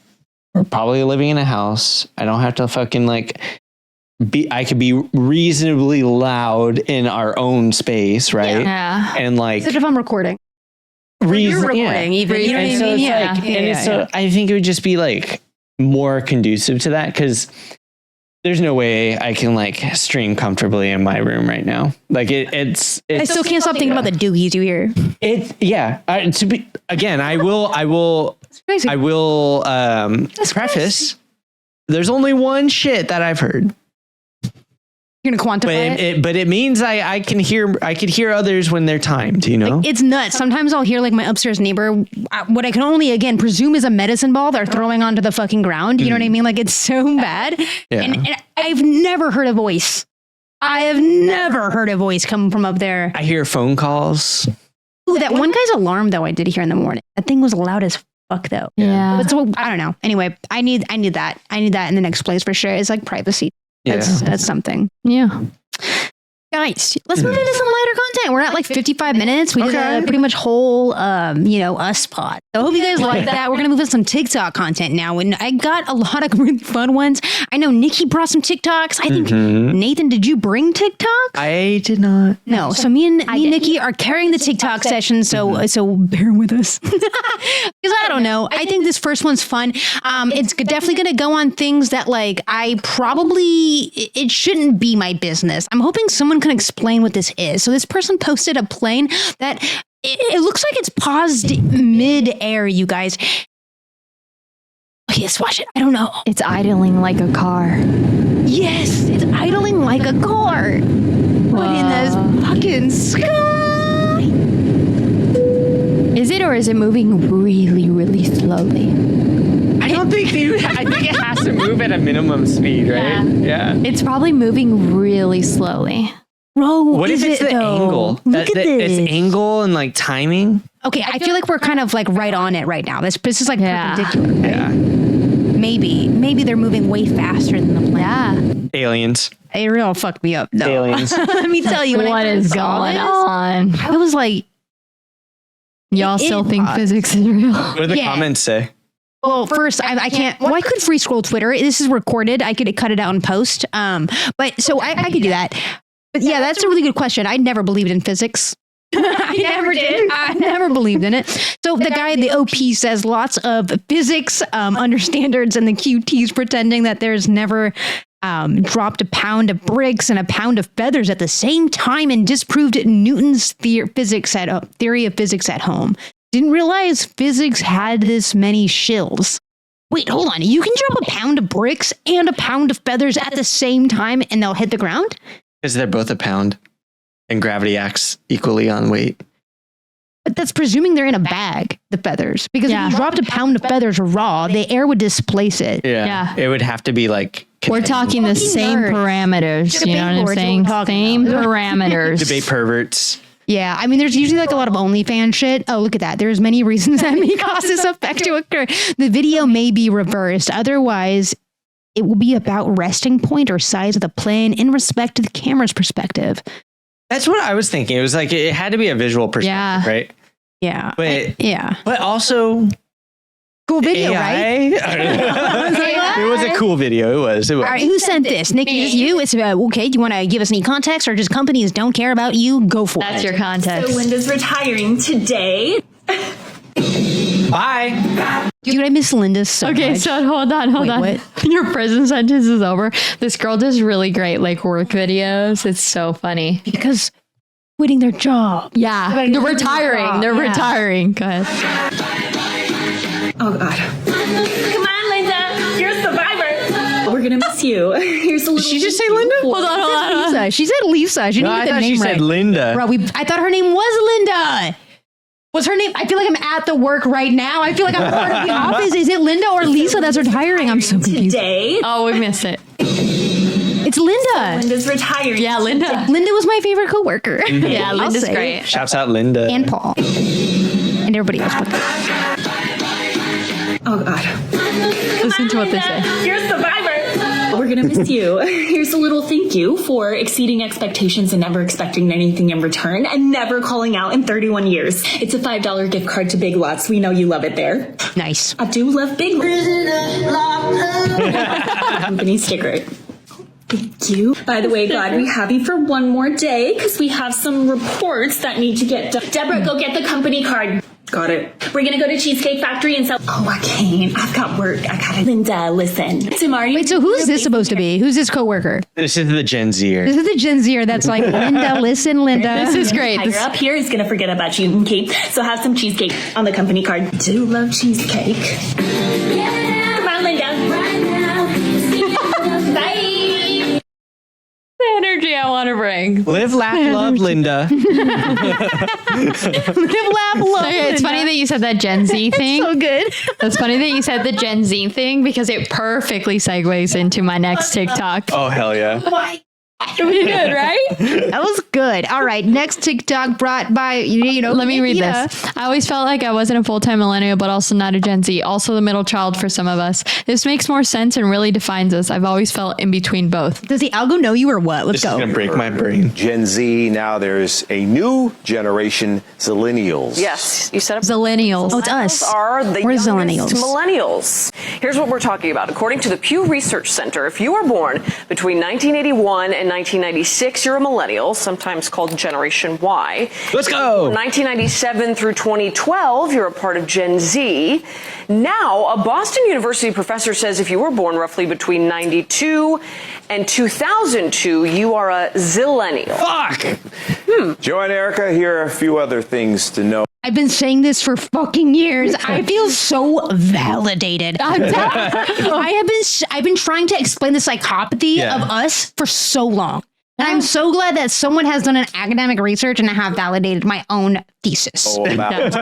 we're probably living in a house. I don't have to fucking I could be reasonably loud in our own space, right? Yeah. And like, except if I'm recording. You're recording, even. You know what I mean? So I think it would just be like more conducive to that, because there's no way I can like stream comfortably in my room right now. Like it's I still can't stop thinking about the doogies you hear. I will preface. There's only one shit that I've heard. You're gonna quantify it? But it means I could hear others when they're timed, Like, it's nuts. Sometimes I'll hear like my upstairs neighbor, what I can only again presume is a medicine ball they're throwing onto the fucking ground. You know what I mean? Like, it's so bad. Yeah. And I've never heard a voice. I have never heard a voice come from up there. I hear phone calls. Ooh, that one guy's alarm though I did hear in the morning. That thing was loud as fuck though. Yeah. But so I don't know. Anyway, I need that. I need that in the next place for sure. It's like privacy. That's something. Yeah. Guys, let's move into some lighter content. We're at like 55 minutes. We did a pretty much whole, us pod. So I hope you guys like that. We're going to move into some TikTok content now. And I got a lot of really fun ones. I know Nikki brought some TikToks. I think, Nathan, did you bring TikTok? I did not. No. So me and Nikki are carrying the TikTok session. So bear with us. Because I don't know. I think this first one's fun. It's definitely going to go on things that like it shouldn't be my business. I'm hoping someone can explain what this is. So this person posted a plane that it looks like it's paused mid-air, you guys. Okay, let's watch it. I don't know. It's idling like a car. Yes, it's idling like a car. But in the fucking sky. Is it, or is it moving really, really slowly? I think it has to move at a minimum speed, right? Yeah. It's probably moving really slowly. Bro, what if it's the angle? Look at this. It's angle and like timing. Okay, I feel like we're kind of like right on it right now. This is like perpendicular. Right? Yeah. Maybe they're moving way faster than the plane. Yeah. Aliens. It real fucked me up. No. Aliens. Let me tell you What is going on? I was like, y'all still think physics is real? What do the comments say? Well, first, I can't. Well, I could free scroll Twitter. This is recorded. I could cut it out and post. But so I could do that. But yeah, that's a really good question. I never believed in physics. I never did. I never believed in it. So the guy, the OP, says lots of physics understanders and the QTs pretending that there's never dropped a pound of bricks and a pound of feathers at the same time and disproved Newton's theory of physics at home. Didn't realize physics had this many shills. Wait, hold on. You can drop a pound of bricks and a pound of feathers at the same time and they'll hit the ground? Because they're both a pound and gravity acts equally on weight. But that's presuming they're in a bag, the feathers. Because if you dropped a pound of feathers raw, the air would displace it. Yeah. It would have to be like... We're talking the same parameters. You know what I'm saying? Same parameters. Debate perverts. Yeah, I mean, there's usually like a lot of OnlyFans shit. Oh, look at that. There's many reasons that may cause this effect to occur. The video may be reversed. Otherwise, it will be about resting point or size of the plane in respect to the camera's perspective. That's what I was thinking. It was like, it had to be a visual perspective, right? Yeah. But also... Cool video, AI? Right? It was a cool video. It was. All right, who sent this? Nikki, is you? It's okay. Do you want to give us any context, or just companies don't care about you? Go for it. That's your context. So Linda's retiring today. Bye. Dude, I miss Linda so Okay, much. so hold on. What? Your prison sentence is over. This girl does really great like work videos. It's so funny. Because quitting their job. Yeah, they're retiring. They're retiring. Go ahead. Oh God. Come on, Linda. You're a survivor. We're gonna miss you. Here's a little. Did she just say Linda? Hold on. Lisa. She said Lisa. She No, didn't I get the thought name she right. said Linda. Bro, I thought her name was Linda. Was her name? I feel like I'm at the work right now. I feel like I'm part of the office. Is it Linda or Lisa that's retiring? I'm so confused. Today, Oh, we missed it. It's Linda. Linda's retiring. Yeah, Linda. Linda was my favorite coworker. Yeah, I'll Linda's say. great. Shouts out Linda. And Paul. And everybody else. Oh God. Listen to what they say. You're a survivor. We're gonna miss you. Here's a little thank you for exceeding expectations and never expecting anything in return and never calling out in 31 years. It's a $5 gift card to Big Lots. We know you love it there. Nice. I do love Big Lots. Company sticker. Thank you. By the way, glad we have you for one more day because we have some reports that need to get done. Deborah, go get the company card. Got it. We're gonna go to Cheesecake Factory and sell. Oh, I can't. I've got work. I gotta. Linda, listen. Tamari. Wait, so who's this supposed to be? Who's this coworker? This is the Gen Zer. This is the Gen Zer that's like, Linda, listen, Linda. This is great. Higher up here is gonna forget about you, okay? So have some cheesecake on the company card. Do love cheesecake. Come on, Linda. Bye. The energy I want to bring. Live, laugh, love, Linda. Live, laugh, love. Okay, it's funny that you said that Gen Z thing. So good. It's funny that you said the Gen Z thing because it perfectly segues into my next TikTok. Oh, hell yeah. We did, right? That was good. All right. Next TikTok brought by, Let me read Nikita. this. I always felt like I wasn't a full-time millennial, but also not a Gen Z, also the middle child for some of us. This makes more sense and really defines us. I've always felt in between both. Does the algo know you or what? Let's This is go. going to break my brain. Gen Z, now there's a new generation, Zillennials. Yes, you said it. Zillennials. Oh, it's us. Are the We're youngest Zillennials. millennials. Here's what we're talking about. According to the Pew Research Center, if you were born between 1981 and 1996, you're a millennial, sometimes called Generation Y. Let's go. 1997 through 2012, you're a part of Gen Z. Now, a Boston University professor says if you were born roughly between 92 and 2002, you are a Zillennial. Fuck. Joe and Erica, here are a few other things to know. I've been saying this for fucking years. I feel so validated. I've been trying to explain the psychopathy of us for so long. And I'm so glad that someone has done an academic research and I have validated my own thesis. All about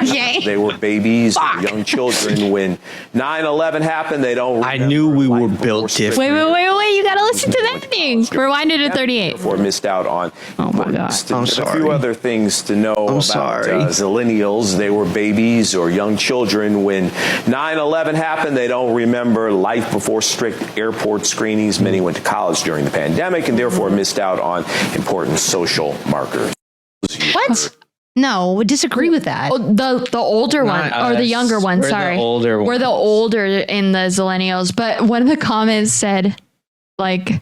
Okay. They were babies, young children. When 9/11 happened, they don't I knew we were built different. Wait. You got to listen to that thing. Rewind it to 38. Therefore missed out on. Oh my God. I'm A sorry. few other things to know about sorry. Zillennials. They were babies or young children. When 9/11 happened, they don't remember life before strict airport screenings. Many went to college during the pandemic and therefore missed out on important social markers. What? No, disagree with that. Oh, the older one Not or the us. younger one. We're the Sorry, older We're the ones. older in the Zillennials. But one of the comments said, like,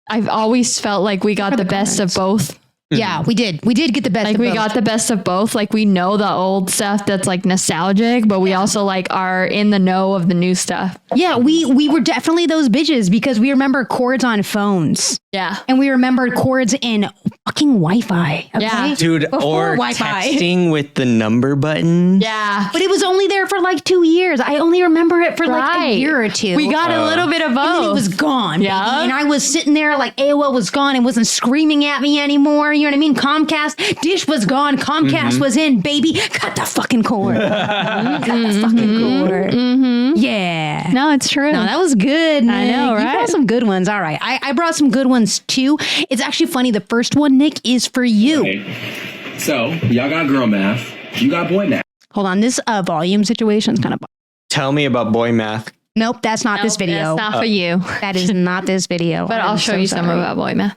I've always felt like we got the best of both. Yeah, we did. We did get the best Like of we both. got the best of both. Like we know the old stuff that's like nostalgic, but we also like are in the know of the new stuff. Yeah, we were definitely those bitches because we remember chords on phones. Yeah. And we remembered chords in fucking Wi-Fi. Okay? Yeah. Dude, Before or Wi-Fi. texting with the number button. Yeah. But it was only there for like 2 years. I only remember it for like a year or two. We got a little bit of both. And then it was gone. Yeah. baby. And I was sitting there like AOL was gone and wasn't screaming at me anymore. You know what I mean? Comcast, Dish was gone. Comcast was in, baby. Cut the fucking cord. Cut the fucking cord. Yeah. No, it's true. No, that was good. I Nick. know, You right? brought some good ones. All right. I brought some good ones too. It's actually funny. The first one, Nick, is for you. Okay. So, y'all got girl math. You got boy math. Hold on. This volume situation is kind of. Tell me about boy math. Nope, that's not this video. That's not for you. That is not this video. But I'll show you some about boy math.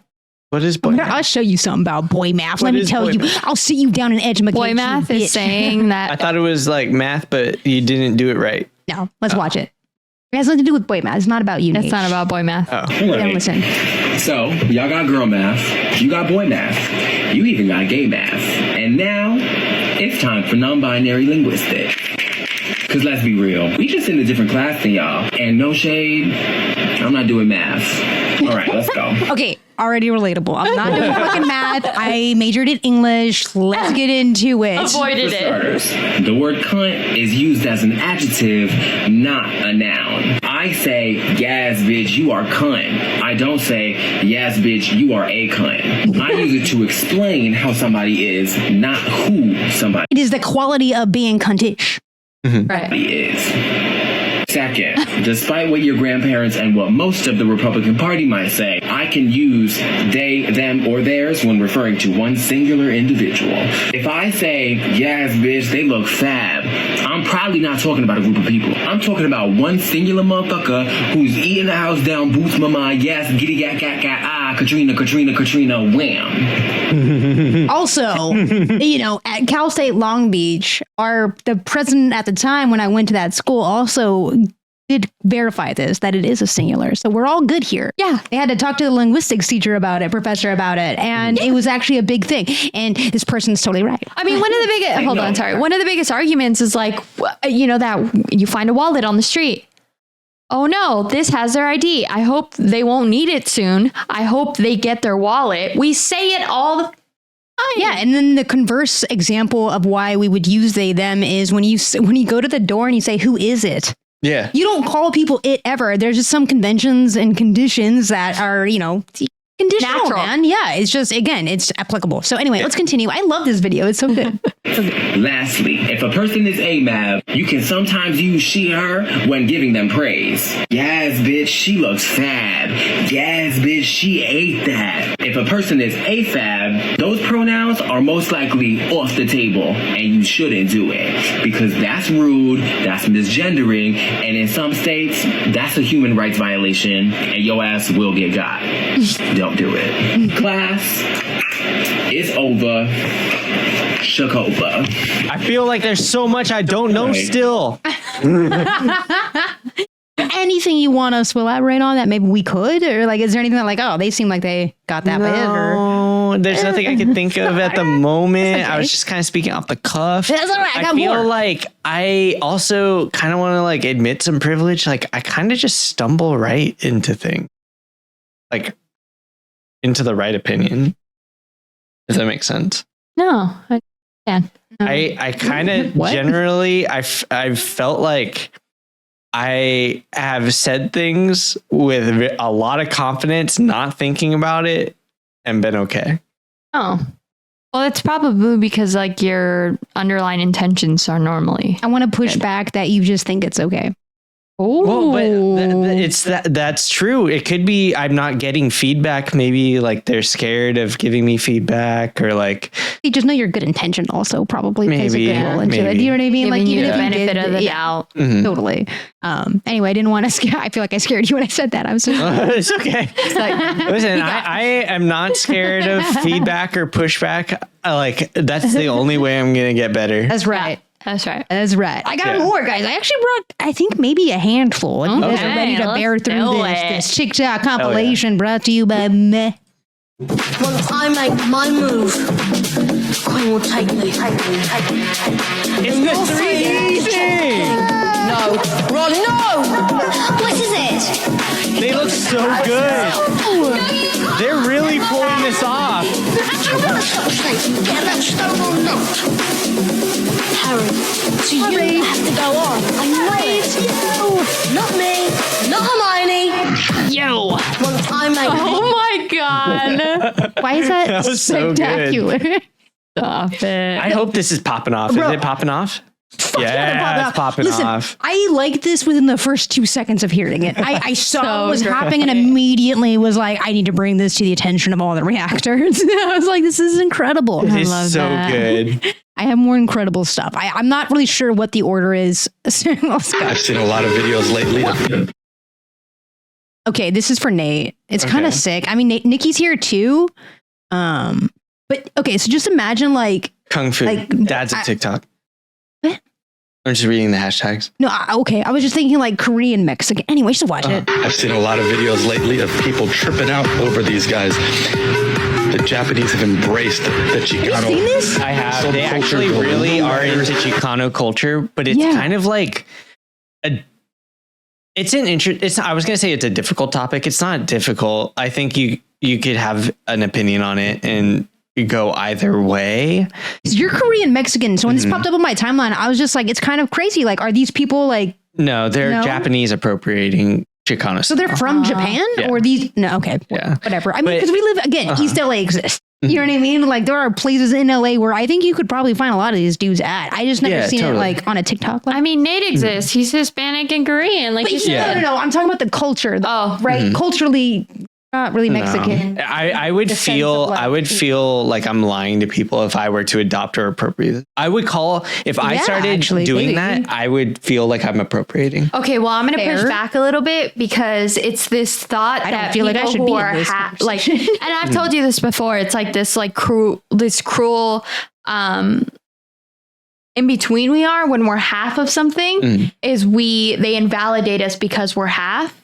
What is boy I'll math? show you something about boy math. What Let me is tell boy you. math? I'll sit you down and edge my Boy math is saying I that thought it was like math, but you didn't do it right. No, let's watch it. It has nothing to do with boy math. It's not about you. it's Nate. not about boy math. Oh. Then listen. So, y'all got girl math. You got boy math. You even got gay math. And now, it's time for non-binary linguistics. Because let's be real, we just in a different class than y'all. And no shade, I'm not doing math. All right, let's go. Okay, already relatable. I'm not doing fucking math. I majored in English. Let's get into it. Avoided For it. starters, the word cunt is used as an adjective, not a noun. I say, yes, bitch, you are cunt. I don't say, yes, bitch, you are a cunt. I use it to explain how somebody is, not who somebody It is the quality of being cuntish. Right. is. Second, despite what your grandparents and what most of the Republican Party might say, I can use they, them, or theirs when referring to one singular individual. If I say, yes, bitch, they look fab, I'm probably not talking about a group of people. I'm talking about one singular motherfucker who's eating the house down, boots mama, yes, giddy gat gat gat, ah, Katrina, Katrina, Katrina, wham. Also, at Cal State Long Beach, the president at the time when I went to that school also did verify this, that it is a singular. So we're all good here. Yeah. They had to talk to the linguistics teacher about it, professor about it. And it was actually a big thing. And this person's totally right. I mean, one of the biggest, one of the biggest arguments is like, that you find a wallet on the street. Oh no, this has their ID. I hope they won't need it soon. I hope they get their wallet. We say it all the time. Yeah, and then the converse example of why we would use they them is when you go to the door and you say, who is it? Yeah. You don't call people it ever. There's just some conventions and conditions that are, conditional, Natural. man. Yeah, it's just, again, it's applicable. So anyway, let's continue. I love this video. It's so good. Lastly, if a person is AMAB, you can sometimes use she, her when giving them praise. Yes, bitch, she looks fab. Yes, bitch, she ate that. If a person is AFAB, those pronouns are most likely off the table, and you shouldn't do it. Because that's rude, that's misgendering, and in some states, that's a human rights violation, and your ass will get got. Don't do it. Class is over. Shakova. I feel like there's so much I don't know still. Anything you want us to elaborate on that maybe we could? Or is there anything that they seem like they got that bit? Or No, there's nothing I can think of at the moment. I was just kind of speaking off the cuff. That's all right. I got feel more. like I also kind of want to admit some privilege. I kind of just stumble right into things. Into the right opinion. If that makes sense. No, I can. I kind of generally, I've felt like I have said things with a lot of confidence, not thinking about it, and been okay. Oh. Well, it's probably because your underlying intentions are normally. I want to push back that you just think it's okay. Well, but that's true. It could be I'm not getting feedback. Maybe they're scared of giving me feedback, or You just know your good intention also probably plays a Maybe, good role into it. maybe. Do you know what I mean? Giving you even the if benefit did, of the yeah, doubt. Totally. Anyway, I didn't want to scare. I feel like I scared you when I said that. I'm sorry. it's okay. Listen, I am not scared of feedback or pushback. That's the only way I'm gonna get better. That's right. That's right. That's right. I got Yeah. more, guys. I actually brought, I think, maybe a handful. And you guys are Okay, ready to let's bear through do this it. TikTok compilation brought to you by Meh. Once I make my move, Queen will take me. It's the 3D thing. No, Ron, no! What is it? They look so good. They're really pulling this off. Get that stone or not? Harry, so you have to go on. I'm late. Not me, not Hermione. Yo. Once I make Oh my God. Why is that, That was so good. spectacular? Stop it. I hope this is popping off. Bro. Is it popping off? Yeah, it's popping Listen, off. I liked this within the first 2 seconds of hearing it. I saw So what was great. happening and immediately was like, I need to bring this to the attention of all the reactors. I was like, this is incredible. It's love so that. good. I have more incredible stuff. I'm not really sure what the order is. So let's go. I've seen a lot of videos lately. Okay, this is for Nate. It's kind Okay. of sick. I mean, Nikki's here too. But okay, so just imagine Kung Fu. Dad's a TikTok. What? I'm just reading the hashtags. no, okay. I was just thinking Korean Mexican. Anyway, just watch it. I've seen a lot of videos lately of people tripping out over these guys. The Japanese have embraced the Chicano. Seen this? I have. Some They culture actually go really blue are layers. into Chicano culture, but it's Yeah. kind of like a It's an it's. I was gonna say it's a difficult topic. It's not difficult. I think you could have an opinion on it and you go either way. You're Korean Mexican, so when this popped up on my timeline, I was just like, it's kind of crazy. Like, are these people like? No, they're Japanese appropriating Chicano. So they're from Japan, or these? No, okay, whatever. I mean, because we live again, East LA exists. You know what I mean? Like there are places in LA where I think you could probably find a lot of these dudes at. I just never seen it like on a TikTok. I mean, Nate exists. He's Hispanic and Korean. Like you said. No. I'm talking about the culture. Right? Culturally, not really Mexican. I would feel like I'm lying to people if I were to adopt or appropriate. I would call if I started doing that. I would feel like I'm appropriating. Okay, well, I'm going to push back a little bit because it's this thought I that don't feel like I should be in this like, and I've told you this before. It's like this like cruel in between we are when we're half of something is they invalidate us because we're half,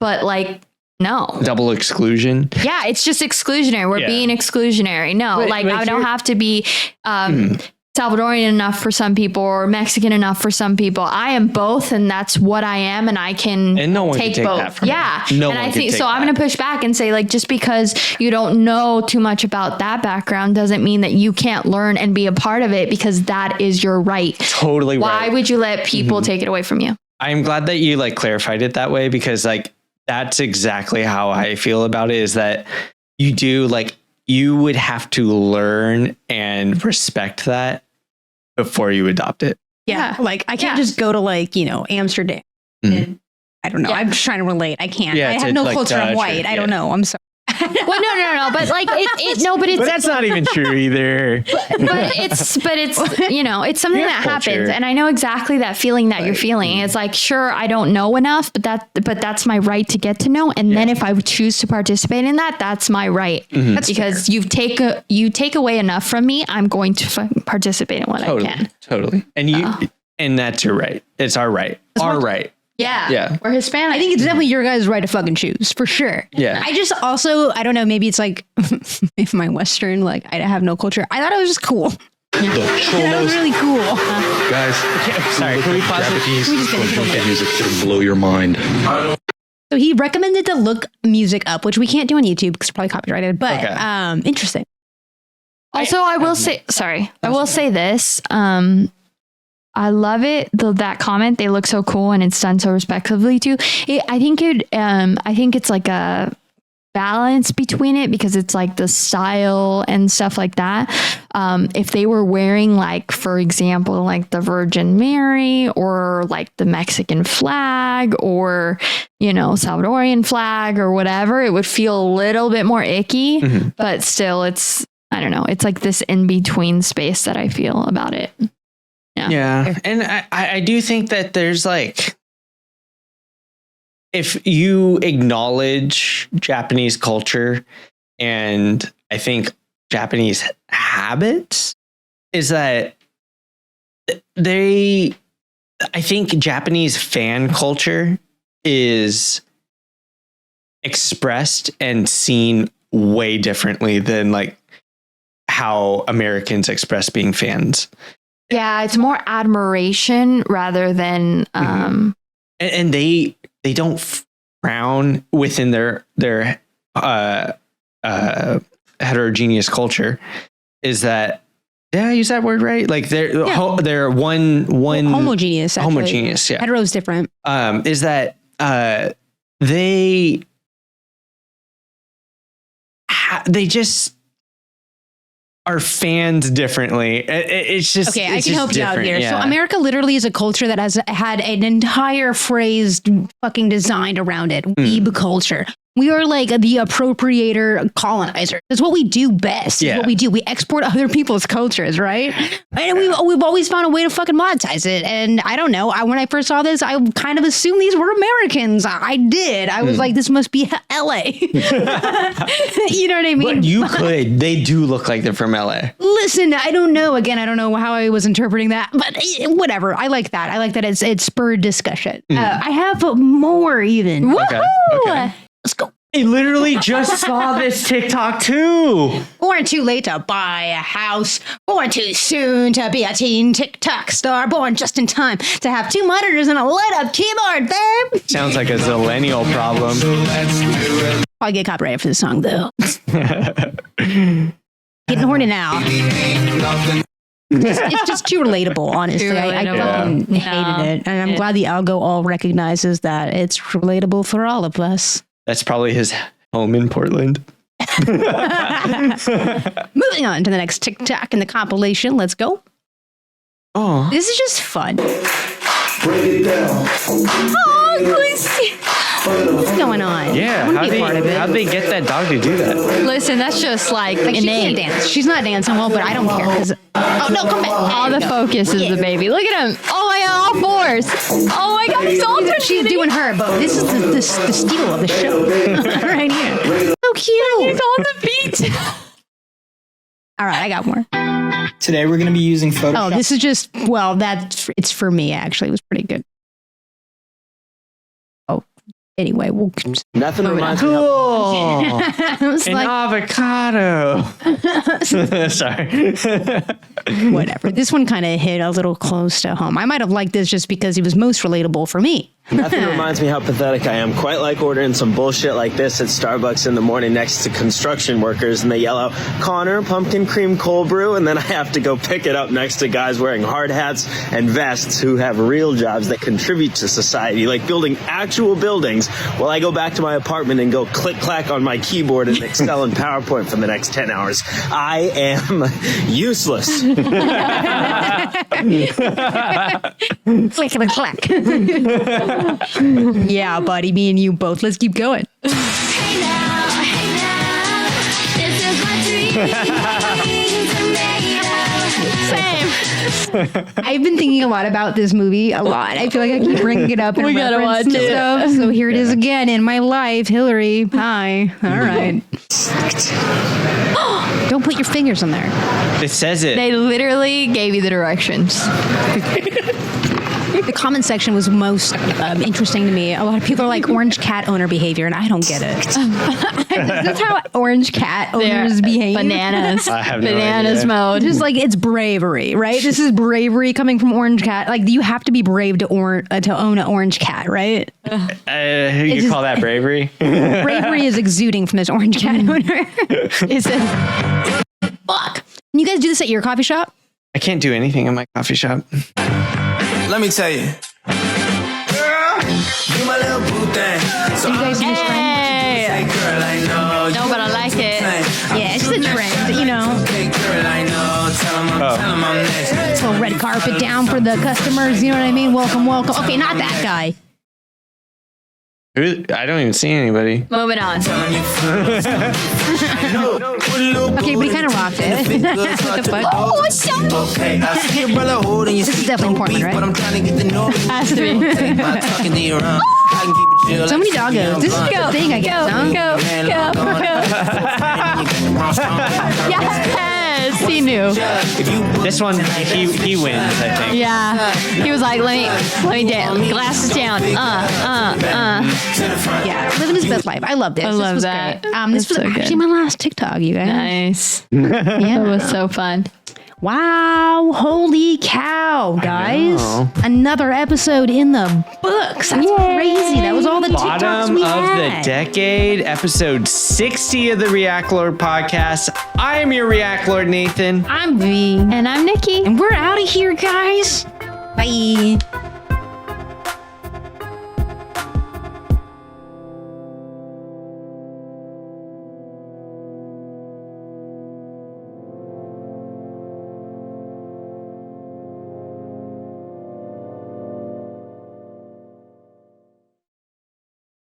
but like. No. Double exclusion. Yeah, it's just exclusionary. We're being exclusionary. No, I don't have to be Salvadorian enough for some people or Mexican enough for some people. I am both, and that's what I am, and I can no one take can both. That from me. No and I think so. I'm going to push back and say, like, just because you don't know too much about that background doesn't mean that you can't learn and be a part of it, because that is your right. Totally. Why would you let people take it away from you? I'm glad that you like clarified it that way, because like. That's exactly how I feel about it, is that you would have to learn and respect that before you adopt it. Yeah. Like I can't just go to like, Amsterdam. And, I don't know. I'm just trying to relate. I can't. I have no culture. I'm white. I don't know. I'm sorry. Well, no. But like, but that's not even true either. but it's it's something that happens, and I know exactly that feeling that you're feeling. It's like, sure, I don't know enough, but that's my right to get to know. And then if I would choose to participate in that, that's my right. That's because you take away enough from me. I'm going to participate in what I can. Totally. And and that's your right. It's our right. Our right. Yeah. We're Hispanic. I think it's definitely your guys' right to fucking choose, for sure. Yeah. I just also, I don't know, maybe it's like, if my Western, like, I have no culture. I thought it was just cool. That was really cool. Guys, sorry, can we pause Japanese music should blow your mind. So he recommended to look music up, which we can't do on YouTube because it's probably copyrighted, but interesting. Also, I will say this. I love it. That comment, they look so cool and it's done so respectively too. I think it's like a balance between it, because it's like the style and stuff like that. If they were wearing, like, for example, like the Virgin Mary or like the Mexican flag or, Salvadorian flag or whatever, it would feel a little bit more icky, but still I don't know. It's like this in between space that I feel about it. Yeah. And I do think that there's like, if you acknowledge Japanese culture and I think Japanese habits, is that I think Japanese fan culture is expressed and seen way differently than like how Americans express being fans. Yeah, it's more admiration rather than and they don't frown within their heterogeneous culture. Is that, did I use that word right? Like they're one homogeneous. Actually. Homogeneous, yeah. Hetero is different. Is that they just are fans differently. It's just okay. It's I can help you out here. Yeah. So America literally is a culture that has had an entire phrase fucking designed around it. Weeb culture. We are like the appropriator colonizer. That's what we do best. Yeah. What we do. We export other people's cultures, right? And we've always found a way to fucking monetize it. And I don't know. When I first saw this, I kind of assumed these were Americans. I did. I was like, this must be LA. You know what I mean? But they do look like they're from LA. Listen, I don't know. Again, I don't know how I was interpreting that, but whatever. I like that. I like that it spurred discussion. I have more even. Okay. Let's go. I literally just saw this TikTok too. Born too late to buy a house. Born too soon to be a teen TikTok star. Born just in time to have 2 monitors and a lit-up keyboard, babe. Sounds like a zillennial problem. I'll get copyrighted for this song, though. Getting horny now. It's just too relatable, honestly. Too I relatable. fucking hated it. And I'm glad the algo all recognizes that it's relatable for all of us. That's probably his home in Portland. Moving on to the next TikTok in the compilation. Let's go. Oh, This is just fun. Break it down. Oh, Quincy. What's going on? yeah. I want to be a part of it. How'd they get that dog to do that? Listen, that's just like Like, she can't innate. dance. She's not dancing well, but I don't care. Oh, no, come back. All the focus is the baby. Look at him. Oh my god, all fours. Oh my god, he's all She's doing her, but this is the steal of the show. Right here. So cute. He's on the beat. All right, I got more. Today we're going to be using Photoshop. Oh, this is just, well, it's for me, actually. It was pretty good. Oh, anyway, we'll Nothing reminds me Cool. I was An like, avocado. Sorry. whatever. This one kind of hit a little close to home. I might have liked this just because it was most relatable for me. Nothing reminds me how pathetic I am. Quite like ordering some bullshit like this at Starbucks in the morning next to construction workers, and they yell out, "Connor, pumpkin cream cold brew," and then I have to go pick it up next to guys wearing hard hats and vests who have real jobs that contribute to society, like building actual buildings, while I go back to my apartment and go click-clack on my keyboard in Excel and PowerPoint for the next 10 hours. I am useless. Click, click, clack. Yeah, buddy, me and you both. Let's keep going. Hey now, this is my dreams are made of. Same. I've been thinking a lot about this movie a lot. I feel like I keep bringing it up and We gotta reference watch and it. stuff. So here it is again in my life. Hillary, hi. All right. Don't put your fingers on there. It says it. They literally gave you the directions. The comment section was most interesting to me. A lot of people are like orange cat owner behavior, and I don't get it. Is this how orange cat owners behave? Bananas. I have no Bananas idea. mode. Just like it's bravery, right? This is bravery coming from orange cat. Like you have to be brave to own an orange cat, right? You just- call that bravery? Bravery is exuding from this orange cat owner. Is it? Fuck. Can you guys do this at your coffee shop? I can't do anything in my coffee shop. Let me tell you. Girl, you my little boo thing. So You guys do this trend? Hey. girl, I know. No, but I like it. Yeah, it's just a trend, you know. Hey, girl, I know. Tell 'em I'm next. Little red carpet down for the customers. You know what I mean? Welcome, welcome. Okay, not that guy. I don't even see anybody. Moving on. Okay, but he kind of rocked it. What the fuck? Oh, okay, I see your brother holding your This is seat. definitely Don't Portland, beat, right? But I'm trying to get to know you. Has to be. Take my talking to your I can keep it chill. So many doggos. This is the thing, I guess, huh? Go. Yes, he knew. This one, he wins, I think. Yeah, he was like, let me down, glasses down. Yeah, living his best life. I love this. I This love was that. Great. This was That's so good. actually my last TikTok, you guys. Nice. Yeah. That was so fun. Wow, holy cow, guys. know. Another episode in the books. That's crazy. That was all the TikToks Bottom we of had. the decade, episode 60 of the React Lord podcast. I am your React Lord, Nathan. I'm V. And I'm Nikki. And we're out of here, guys. Bye.